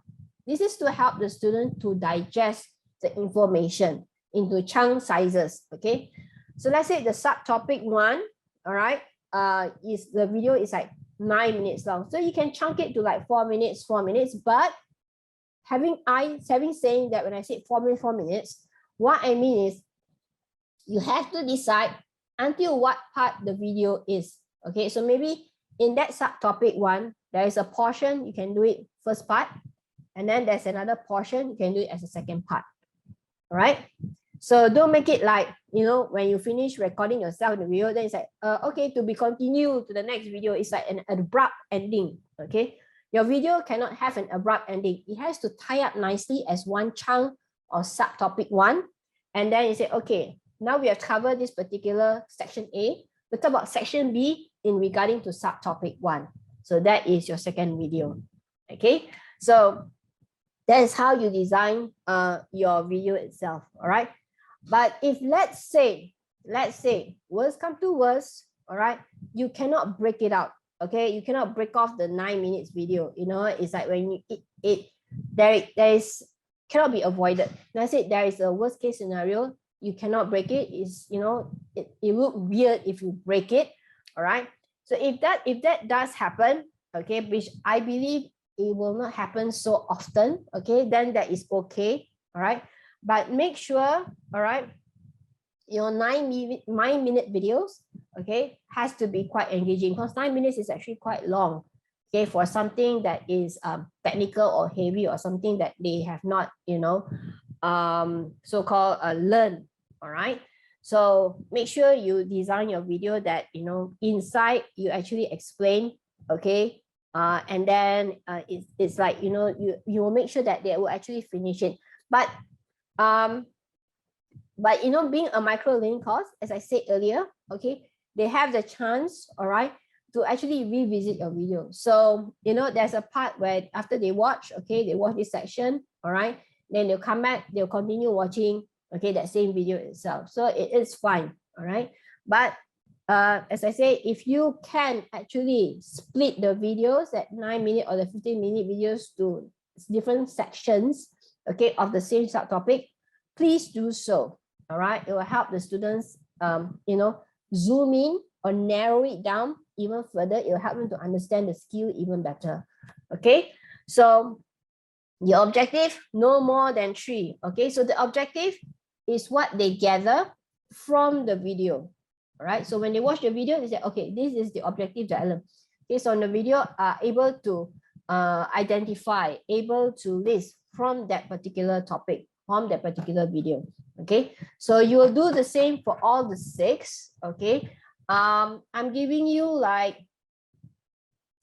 This is to help the student to digest the information into chunk sizes, okay? So let's say the subtopic 1, all right, is the video is like 9 minutes long. So you can chunk it to like 4 minutes, but having saying that when I say 4 minutes, what I mean is you have to decide until what part the video is, okay? So maybe in that subtopic 1, there is a portion, you can do it first part, and then there's another portion, you can do it as a second part, all right? So don't make it like, when you finish recording yourself in the video, then it's like, okay, to be continued to the next video, it's like an abrupt ending, okay? Your video cannot have an abrupt ending. It has to tie up nicely as one chunk or subtopic 1. And then you say, okay, now we have covered this particular section A. Let's talk about section B in regarding to subtopic 1. So that is your second video, okay? So that is how you design your video itself, all right? But if let's say, worst come to worst, all right, you cannot break it out, okay? You cannot break off the 9 minutes video, it's like when you, there is, cannot be avoided. Let's say there is a worst case scenario, you cannot break it, it would weird if you break it, all right? So if that does happen, okay, which I believe it will not happen so often, okay, then that is okay, all right? But make sure, all right, your 9 minute videos, okay, has to be quite engaging, because 9 minutes is actually quite long, okay, for something that is technical or heavy or something that they have not, so-called learn, all right? So make sure you design your video that, inside you actually explain, okay, and then it's like, you will make sure that they will actually finish it. But being a micro learning course, as I said earlier, okay, they have the chance, all right, to actually revisit your video. So there's a part where after they watch, okay, they watch this section, all right, then they'll come back, they'll continue watching, okay, that same video itself. So it is fine, all right? But as I say, if you can actually split the videos at 9 minute or the 15-minute videos to different sections, okay, of the same subtopic, please do so, all right? It will help the students, zoom in or narrow it down even further. It will help them to understand the skill even better, okay? So your objective, no more than 3, okay? So the objective is what they gather from the video, all right? So when they watch the video, they say, okay, this is the objective that I learned. Okay, so on the video, are able to identify, able to list from that particular topic, from that particular video, okay? So you will do the same for all the 6, okay? I'm giving you like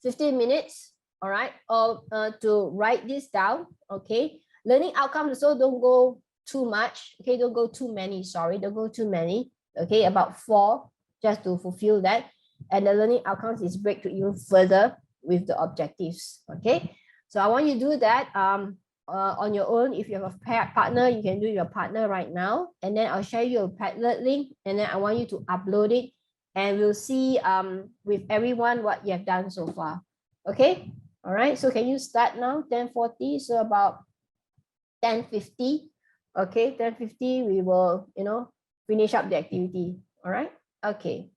15 minutes, all right, or to write this down, okay? Learning outcomes, so don't go too much, okay? Don't go too many, don't go too many, okay? About 4, just to fulfill that. And the learning outcomes is break to even further with the objectives, okay? So I want you to do that on your own. If you have a partner, you can do your partner right now. And then I'll share you a Padlet link, and then I want you to upload it, and we'll see with everyone what you have done so far, okay? All right, so can you start now? 10:40, so about 10:50. Okay, 10:50, we will, finish up the activity. All right. Okay.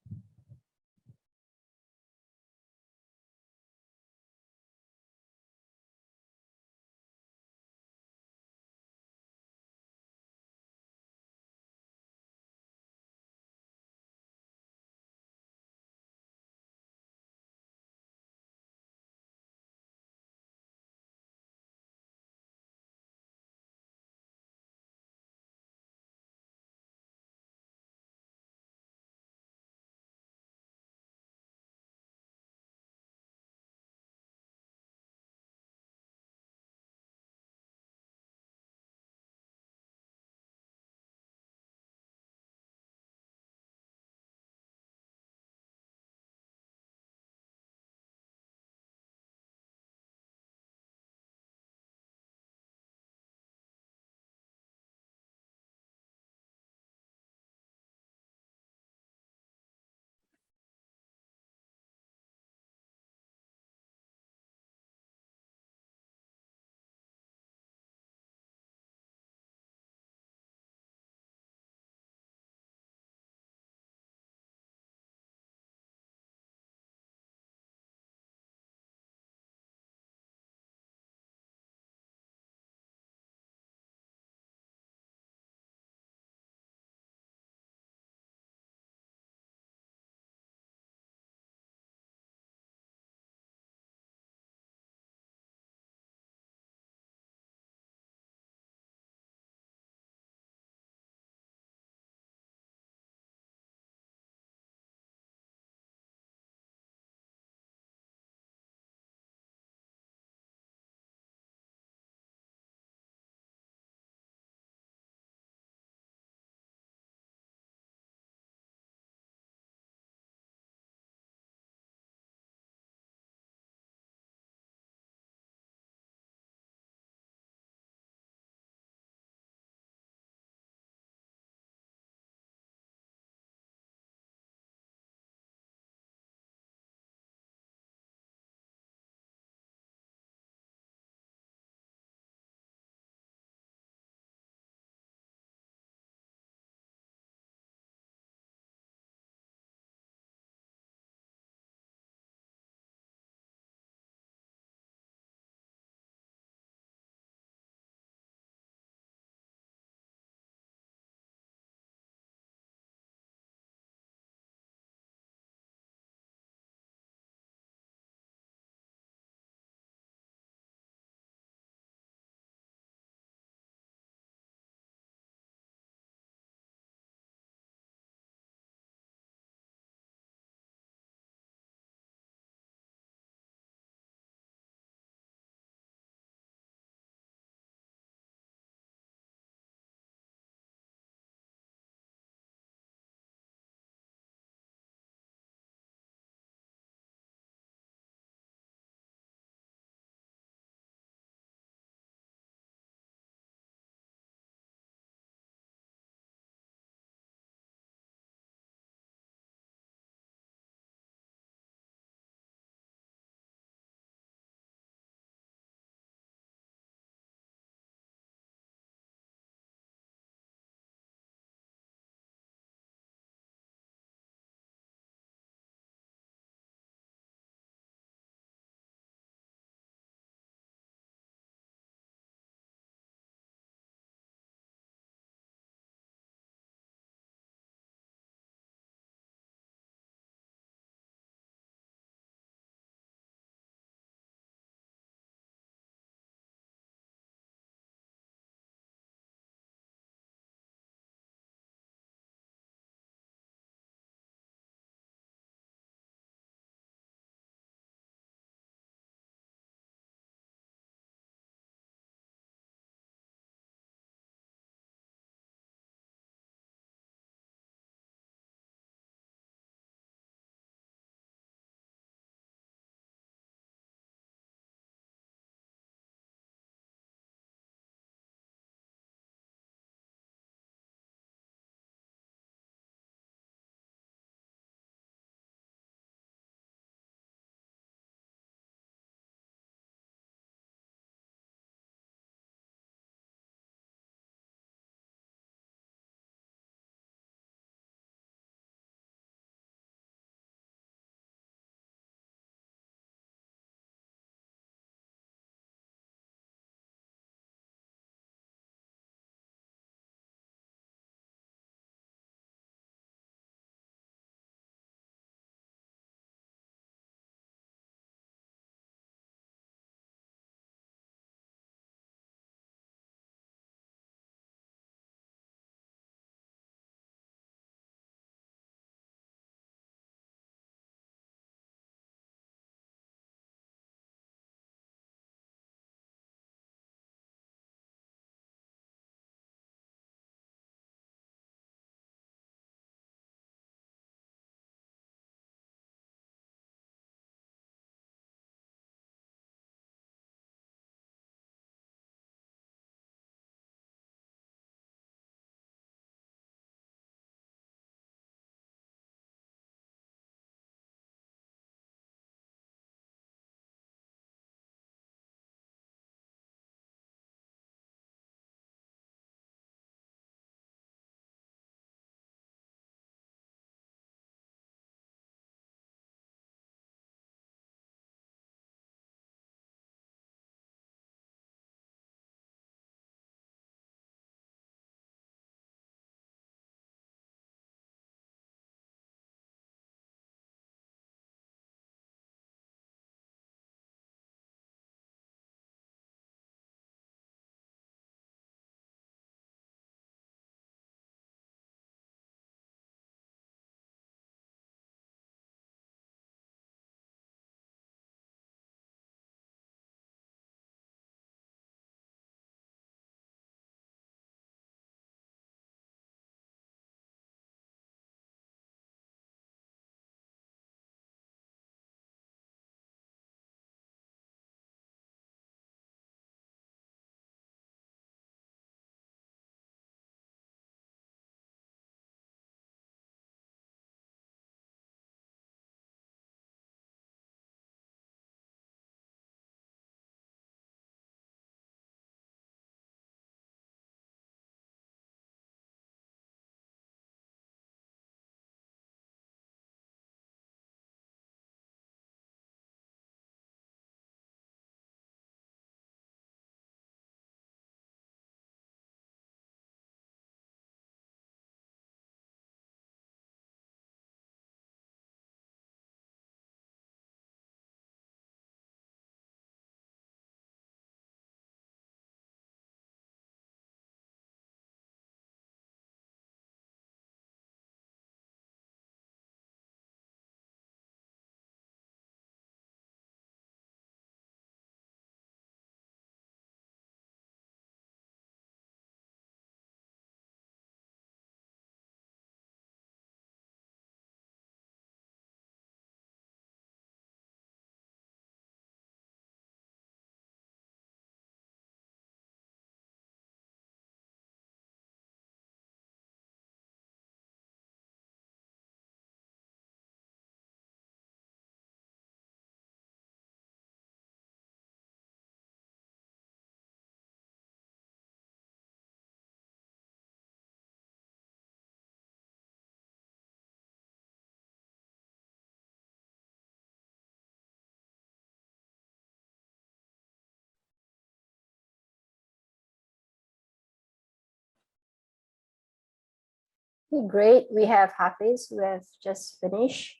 Okay, great. We have Hafiz who has just finished.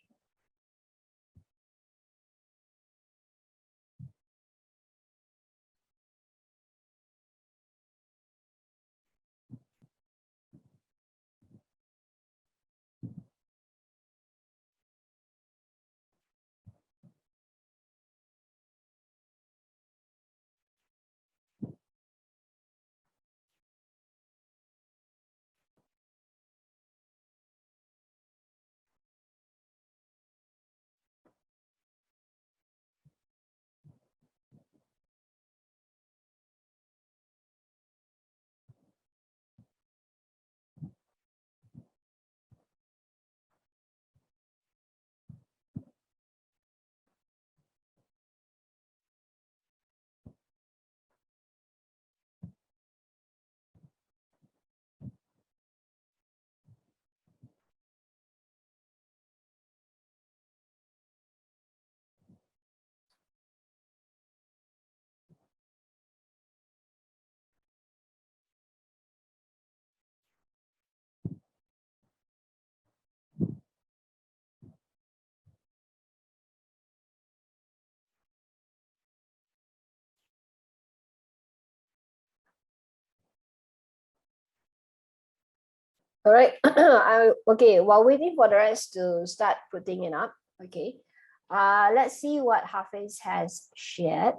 All right. Okay, while waiting for the rest to start putting it up, okay. Let's see what Hafiz has shared.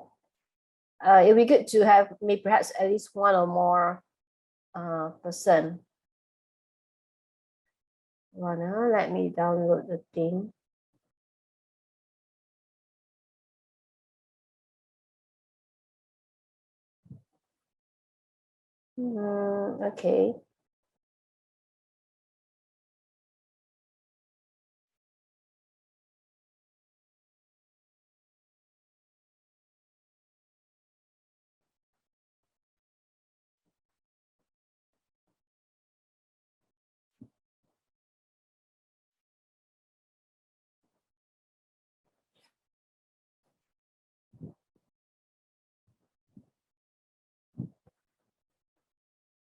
It'd be good to have maybe perhaps at least one or more person. Let me download the thing. Okay.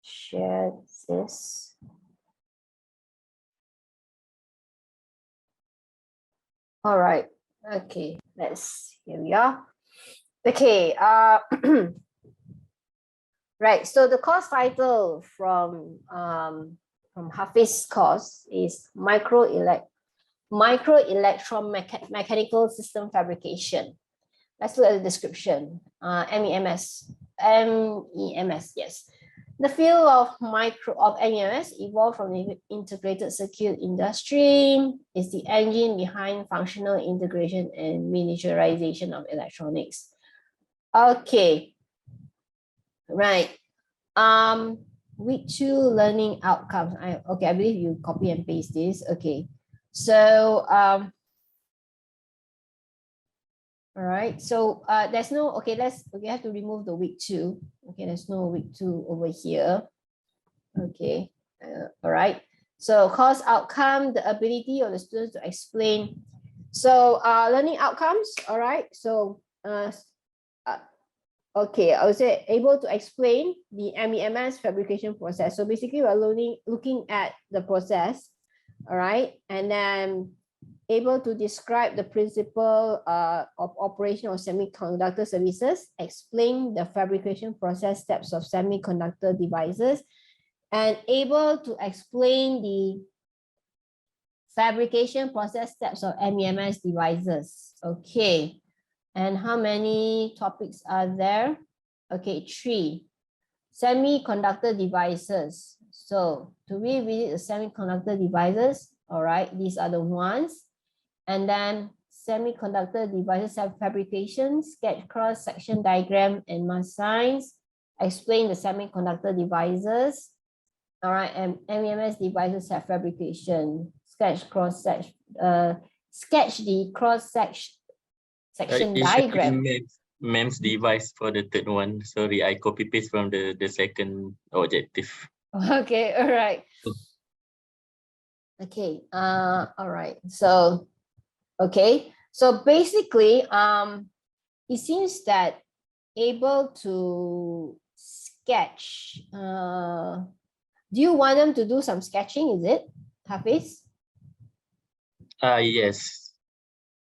Share this. All right. Okay. Here we are. Okay. Right. So the course title from Hafiz's course is micro electromechanical system fabrication. Let's look at the description. MEMS, yes. The field of MEMS evolved from the integrated circuit industry. Is the engine behind functional integration and miniaturization of electronics. Okay, right. Week 2 learning outcomes. I believe you copy and paste this. Okay, so all right, so there's no, we have to remove the week 2. Okay, there's no week 2 over here. Okay, all right. So course outcome, the ability of the students to explain. So learning outcomes, all right. So okay, I would say able to explain the MEMS fabrication process. So basically we're looking at the process, all right, and then able to describe the principle of operation of semiconductor services, explain the fabrication process steps of semiconductor devices, and able to explain the fabrication process steps of MEMS devices. Okay, and how many topics are there? Okay, 3. Semiconductor devices. So to revisit the semiconductor devices, all right, these are the ones. And then semiconductor devices have fabrication, sketch cross-section diagram, and mass signs. Explain the semiconductor devices. All right, and MEMS devices have fabrication, sketch the cross-section diagram. MEMS device for the third one. Sorry, I copy paste from the second objective. Okay, all right. Okay, all right. So, okay. So basically, it seems that able to sketch. Do you want them to do some sketching? Is it? Hafiz? Yes.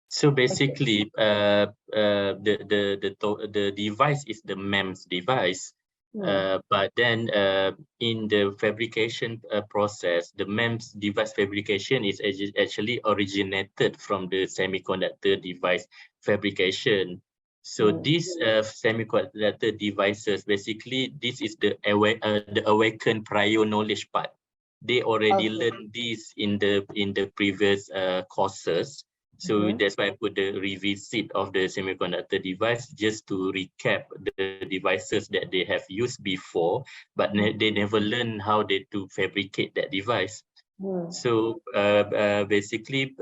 So Okay. basically, the device is the MEMS device. But then in the fabrication process, the MEMS device fabrication is actually originated from the semiconductor device fabrication. So these semiconductor devices, basically, this is the awakened prior knowledge part. They already learned this in the previous courses. So that's why I put the revisit of the semiconductor device, just to recap the devices that they have used before, but they never learn how they to fabricate that device. So basically,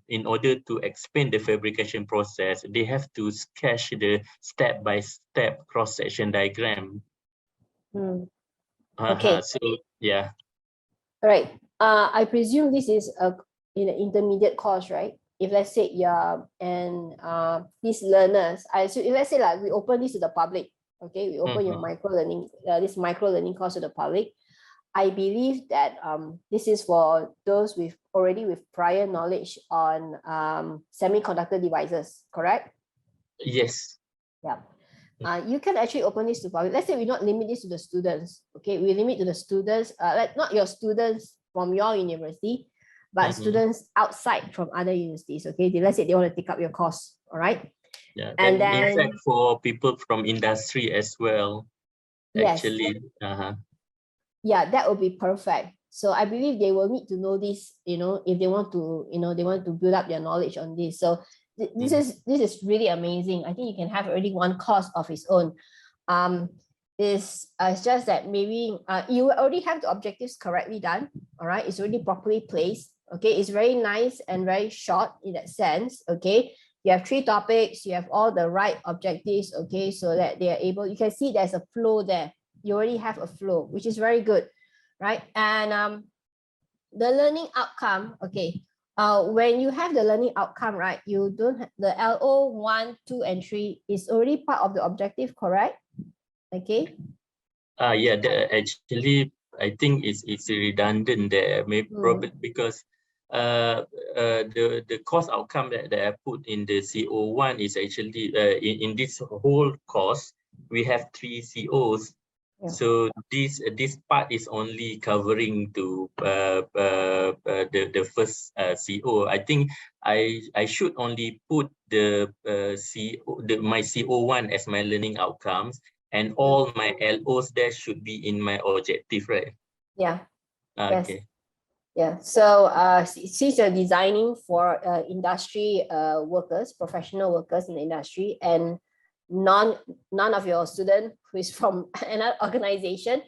in order to explain the fabrication process, they have to sketch the step-by-step cross-section diagram. Okay. So yeah. All right. I presume this is in an intermediate course, right? If let's say these learners, if let's say like we open this to the public, okay, we open your micro learning, this micro learning course to the public. I believe that this is for those with prior knowledge on semiconductor devices, correct? Yes. Yeah. You can actually open this to public. Let's say we not limit this to the students, okay? We limit to the students, like not your students from your university, but students outside from other universities, okay? Let's say they want to take up your course, all right? Yeah, and then, in fact, for people from industry as well, actually. Yes. Yeah, that would be perfect. So I believe they will need to know this, if they want to, they want to build up their knowledge on this. So this is really amazing. I think you can have already one course of its own. It's just that maybe you already have the objectives correctly done. All right, it's already properly placed. Okay, it's very nice and very short in that sense. Okay, you have 3 topics, you have all the right objectives. Okay, so that they are able, you can see there's a flow there. You already have a flow, which is very good, right? And the learning outcome, okay. When you have the learning outcome, right, you don't have the LO 1, 2, and 3 is already part of the objective, correct? Okay. Yeah, actually, I think it's redundant there, maybe probably because the course outcome that I put in the CO1 is actually in this whole course we have 3 COs. Yeah. So this part is only covering to the first CO. I think I should only put the my CO1 as my learning outcomes, and all my LOs there should be in my objective, right? Yeah. Okay. Yes. Yeah. So since you're designing for industry workers, professional workers in the industry, and none of your student who is from another organization,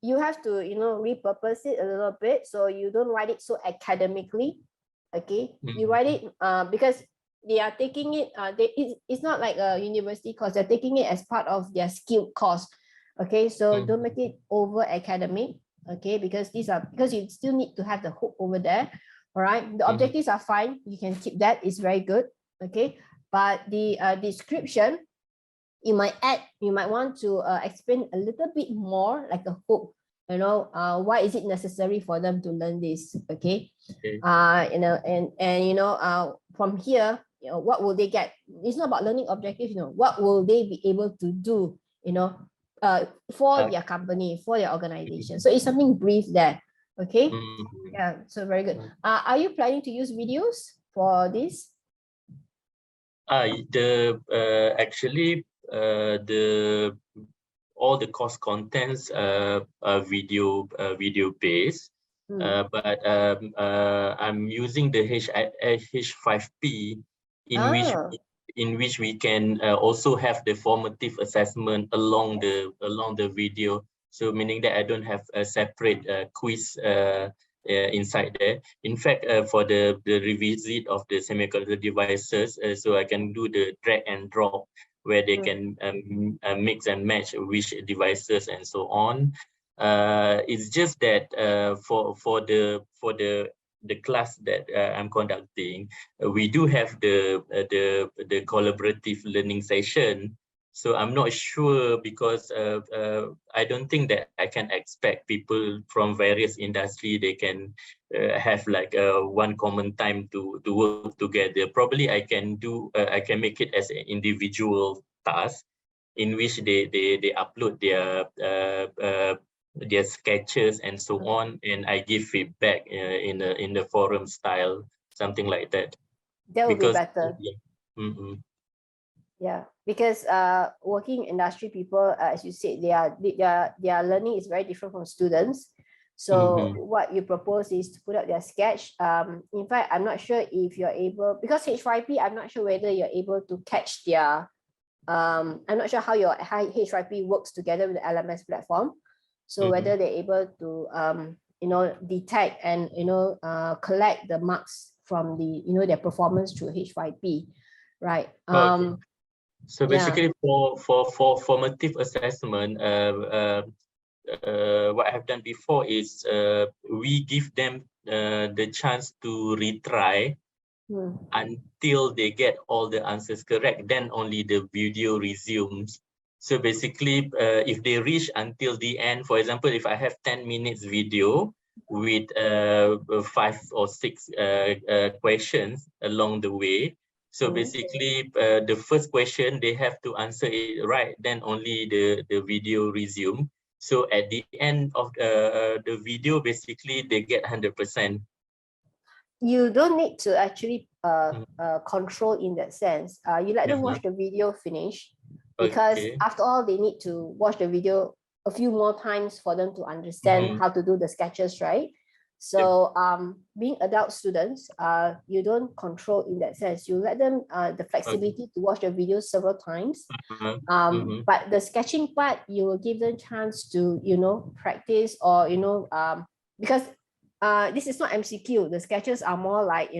you have to repurpose it a little bit, so you don't write it so academically. Okay. You write it because they are taking it, it's not like a university course, they're taking it as part of their skilled course. Okay, so don't make it over academic. Okay, because you still need to have the hook over there. All right, the objectives are fine, you can keep that, it's very good. Okay, but the description, you might want to explain a little bit more, like a hook. Why is it necessary for them to learn this? Okay. From here, what will they get? It's not about learning objectives. What will they be able to do? For their company, for their organization. So it's something brief there. Okay. Yeah. So very good. Are you planning to use videos for this? Actually, all the course contents are video based, but I'm using the H5P in which we can also have the formative assessment along the video. So meaning that I don't have a separate quiz inside there. In fact, for the revisit of the semiconductor devices, so I can do the drag and drop, where they can mix and match which devices and so on. It's just that for the class that I'm conducting, we do have the collaborative learning session. So I'm not sure because I don't think that I can expect people from various industry, they can have like one common time to work together. Probably I can do, I can make it as an individual task in which they upload their sketches and so on, and I give feedback in the forum style, something like that. That would be Because better. yeah. Mm-hmm. Yeah, because working industry people, as you said, their learning is very different from students. So what you propose is to put up their sketch. In fact, I'm not sure if you're able, because H5P, I'm not sure whether you're able to catch their, I'm not sure how your H5P works together with the LMS platform. So whether they're able to, detect and, collect the marks from the, their performance through H5P, right? Okay. So basically, Yeah. for formative assessment, what I have done before is we give them the chance to retry until they get all the answers correct. Then only the video resumes. So basically, if they reach until the end, for example, if I have 10 minutes video with 5 or 6 questions along the way, so basically, the first question, they have to answer it right, then only the video resume. So at the end of the video, basically, they get 100%. You don't need to actually control in that sense. You let them watch the video finish, because after all, they need to watch the video a few more times for them to understand how to do the sketches, right? So being adult students, you don't control in that sense. You let them the flexibility to watch the video several times. But the sketching part, you will give them chance to, practice, or, because this is not MCQ. The sketches are more like,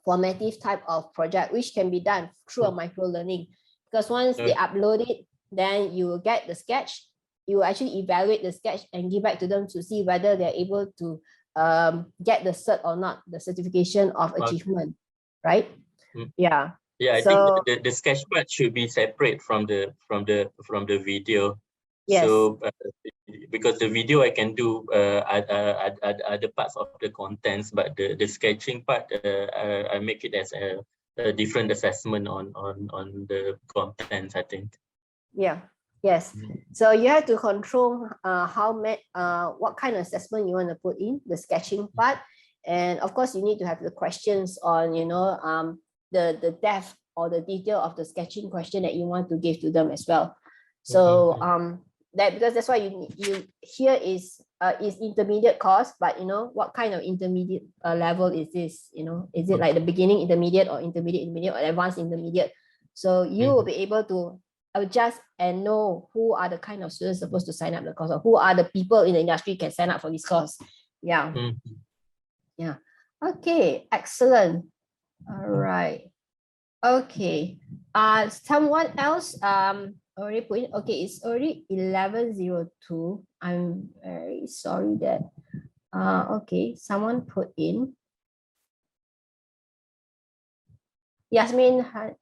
formative type of project, which can be done through a micro learning. Because once they upload it, then you will get the sketch. You will actually evaluate the sketch and give back to them to see whether they're able to get the cert or not, the certification of achievement, right? Yeah. Yeah, I so, think the sketch part should be separate from the video. Yes. So because the video I can do other parts of the contents, but the sketching part I make it as a different assessment on the contents, I think. Yeah. Yes. So you have to control what kind of assessment you want to put in the sketching part, and of course you need to have the questions on the depth or the detail of the sketching question that you want to give to them as well. So because that's why you here is intermediate course, but what kind of intermediate level is this? Is it like the beginning intermediate, or intermediate or advanced intermediate? So you will be able to adjust and know who are the kind of students supposed to sign up the course, or who are the people in the industry can sign up for this course. Yeah. Yeah. Okay, excellent. All right. Okay. Someone else already put in. Okay, it's already 11:02. I'm very sorry that okay, someone put in. Yasmin had.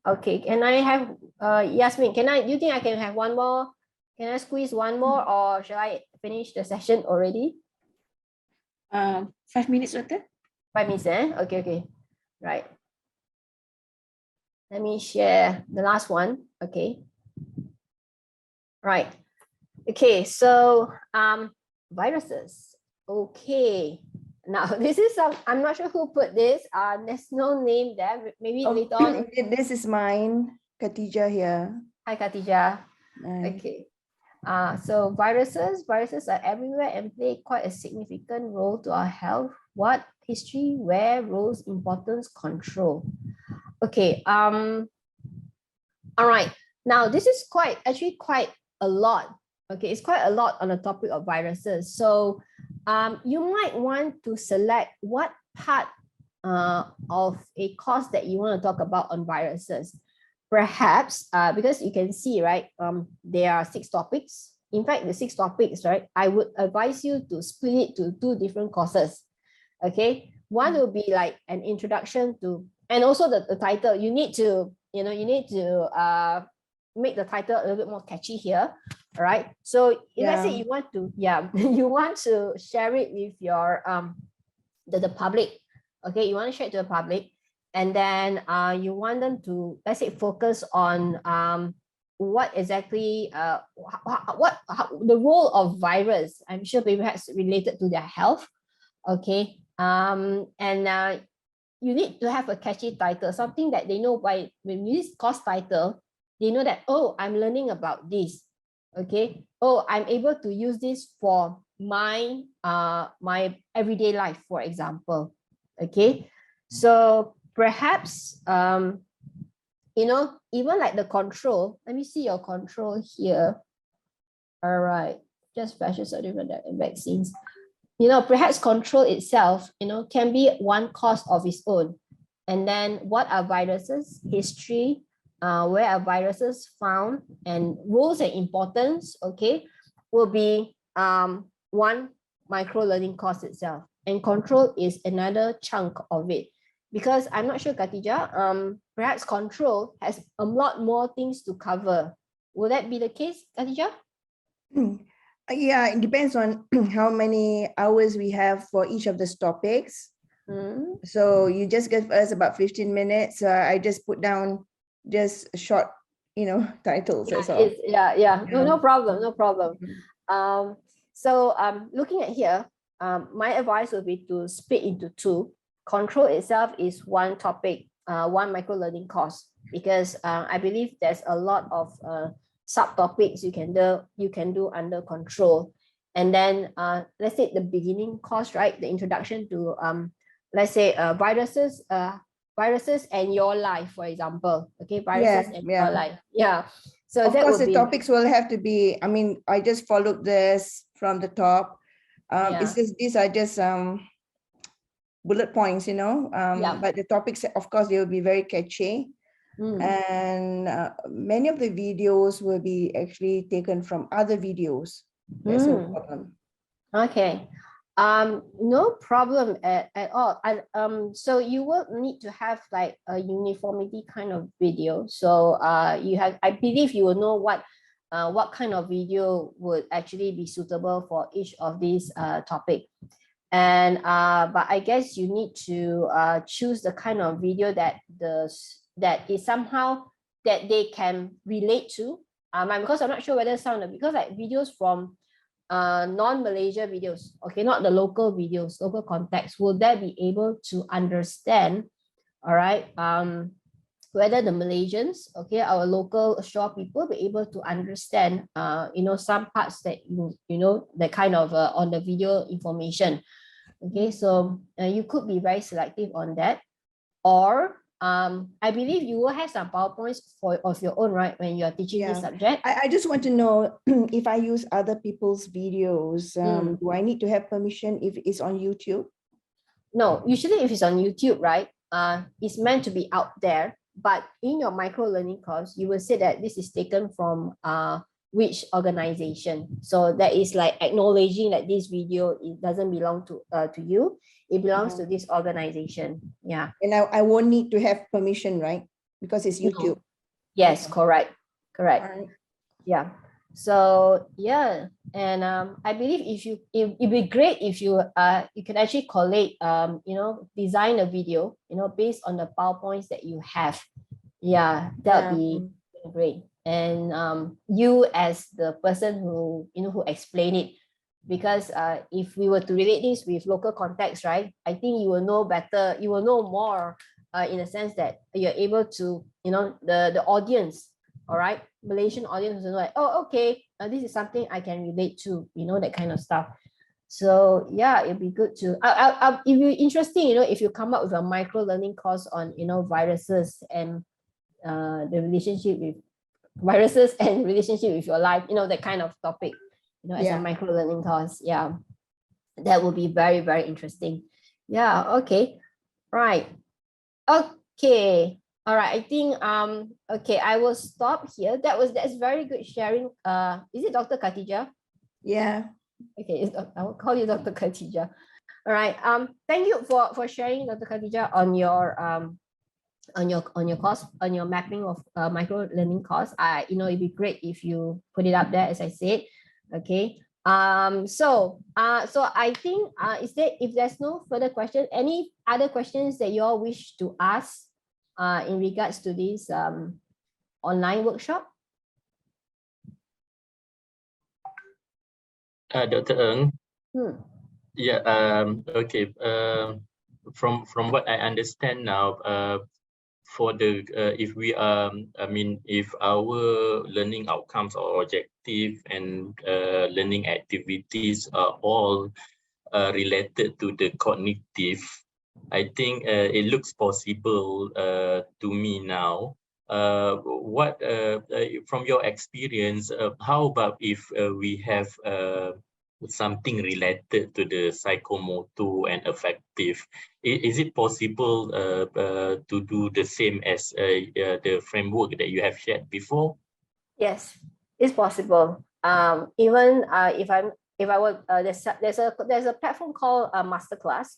Okay, can I have Yasmin, do you think I can have one more? Can I squeeze one more, or shall I finish the session already? 5 minutes later. 5 minutes, okay. Right. Let me share the last one. Okay. Right. Okay, so viruses. Okay. Now this is I'm not sure who put this. There's no name there. Maybe later on. This is mine, Khatijah here. Hi, Khatijah. Hi. Okay. So viruses are everywhere and play quite a significant role to our health. What history, where, roles, importance, control. Okay. All right. Now this is quite a lot. Okay, it's quite a lot on the topic of viruses. So you might want to select what part of a course that you want to talk about on viruses. Perhaps because you can see, right, there are 6 topics. In fact, the 6 topics, right, I would advise you to split it to 2 different courses. Okay, one will be like an introduction to, and also the title, you need to make the title a little bit more catchy here. All right. So let's say Yeah. you want to, you want to share it with your the public. Okay, you want to share it to the public, and then you want them to, let's say, focus on what exactly the role of virus. I'm sure perhaps related to their health. Okay. And you need to have a catchy title, something that they know. By when you use course title, they know that, oh, I'm learning about this. Okay. Oh, I'm able to use this for my my everyday life, for example. Okay. So perhaps even like the control. Let me see your control here. All right. Just fashion certificate and vaccines. Perhaps control itself, can be one course of its own. And then what are viruses, history, where are viruses found, and roles and importance, okay, will be one micro learning course itself. And control is another chunk of it. Because I'm not sure, Khatijah, perhaps control has a lot more things to cover. Will that be the case, Khatijah? Yeah, it depends on how many hours we have for each of these topics. So you just give us about 15 minutes. I just put down just short, titles. That's all. No problem, no problem. So looking at here, my advice would be to split into two. Control itself is one topic, one micro learning course, because I believe there's a lot of subtopics you can do under control. And then let's say the beginning course, right? The introduction to let's say viruses and your life, for example. Okay, viruses and your life. Yeah. So of course, the topics will have to be, I just followed this from the top. It's just, these are just bullet points, but the topics, of course, they will be very catchy. And many of the videos will be actually taken from other videos. That's no problem. Okay. No problem at all. So you will need to have like a uniformity kind of video. So I believe you will know what kind of video would actually be suitable for each of these topic. And but I guess you need to choose the kind of video that is somehow that they can relate to. Because I'm not sure whether because like videos from non-Malaysia videos, okay, not the local videos, local context, will they be able to understand, all right, whether the Malaysians, okay, our local shore people be able to understand, some parts that, the kind of on the video information. Okay, so you could be very selective on that. Or I believe you will have some PowerPoints of your own, right, when you're teaching this subject. I just want to know if I use other people's videos, do I need to have permission if it's on YouTube? No, usually if it's on YouTube, right, it's meant to be out there. But in your micro learning course, you will say that this is taken from which organization. So that is like acknowledging that this video, it doesn't belong to you. It belongs to this organization. Yeah. And I won't need to have permission, right? Because it's YouTube. No. Yes, correct. Right. Yeah. So yeah, and I believe it'd be great if you can actually collate design a video based on the PowerPoints that you have. Yeah, that'd be great. And you as the person who who explain it, because if we were to relate this with local context, right, I think you will know better, you will know more in a sense that you're able to the audience, all right, Malaysian audience will know like, oh, okay, this is something I can relate to, that kind of stuff. So yeah, it'd be good to if you're interesting, if you come up with a micro learning course on viruses and the relationship with viruses and relationship with your life, that kind of topic, as a micro learning course. Yeah, that will be very, very interesting. Yeah. Okay. Right. Okay. All right. I think okay, I will stop here. That's very good sharing. Is it Dr. Khatijah? Yeah. Okay, I will call you Dr. Khatijah. All right. Thank you for sharing, Dr. Khatijah, on your on your course, on your mapping of micro learning course. It'd be great if you put it up there, as I said. Okay. So I think if there's no further question, any other questions that you all wish to ask in regards to this online workshop? Dr. Ng. Yeah. Okay. From what I understand now, for the if we if our learning outcomes or objective and learning activities are all related to the cognitive, I think it looks possible to me now. What from your experience, how about if we have something related to the psychomotor and affective? Is it possible to do the same as the framework that you have shared before? Yes, it's possible. Even if I were there's a platform called Masterclass.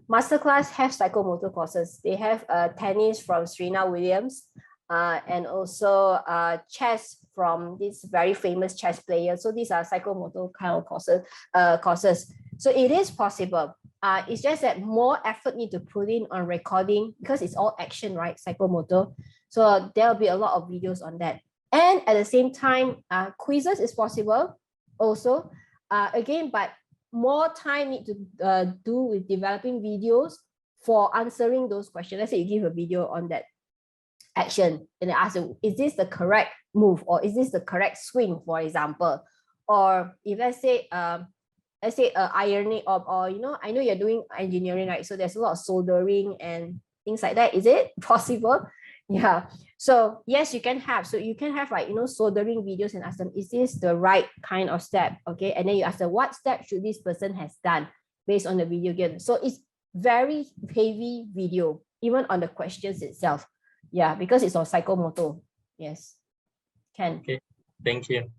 Masterclass have psychomotor courses. They have tennis from Serena Williams, and also chess from this very famous chess player. So these are psychomotor kind of courses. So it is possible. It's just that more effort need to put in on recording, because it's all action, right? Psychomotor. So there'll be a lot of videos on that. And at the same time, quizzes is possible also. Again, but more time need to do with developing videos for answering those questions. Let's say you give a video on that action and ask you, is this the correct move, or is this the correct swing, for example? Or if let's say ironing, or I know you're doing engineering, right? So there's a lot of soldering and things like that. Is it possible? Yeah. So yes, you can have like soldering videos and ask them, is this the right kind of step? Okay, and then you ask them, what step should this person has done based on the video given? So it's very heavy video, even on the questions itself. Yeah, because it's on psychomotor. Yes. Ken. Okay, thank you.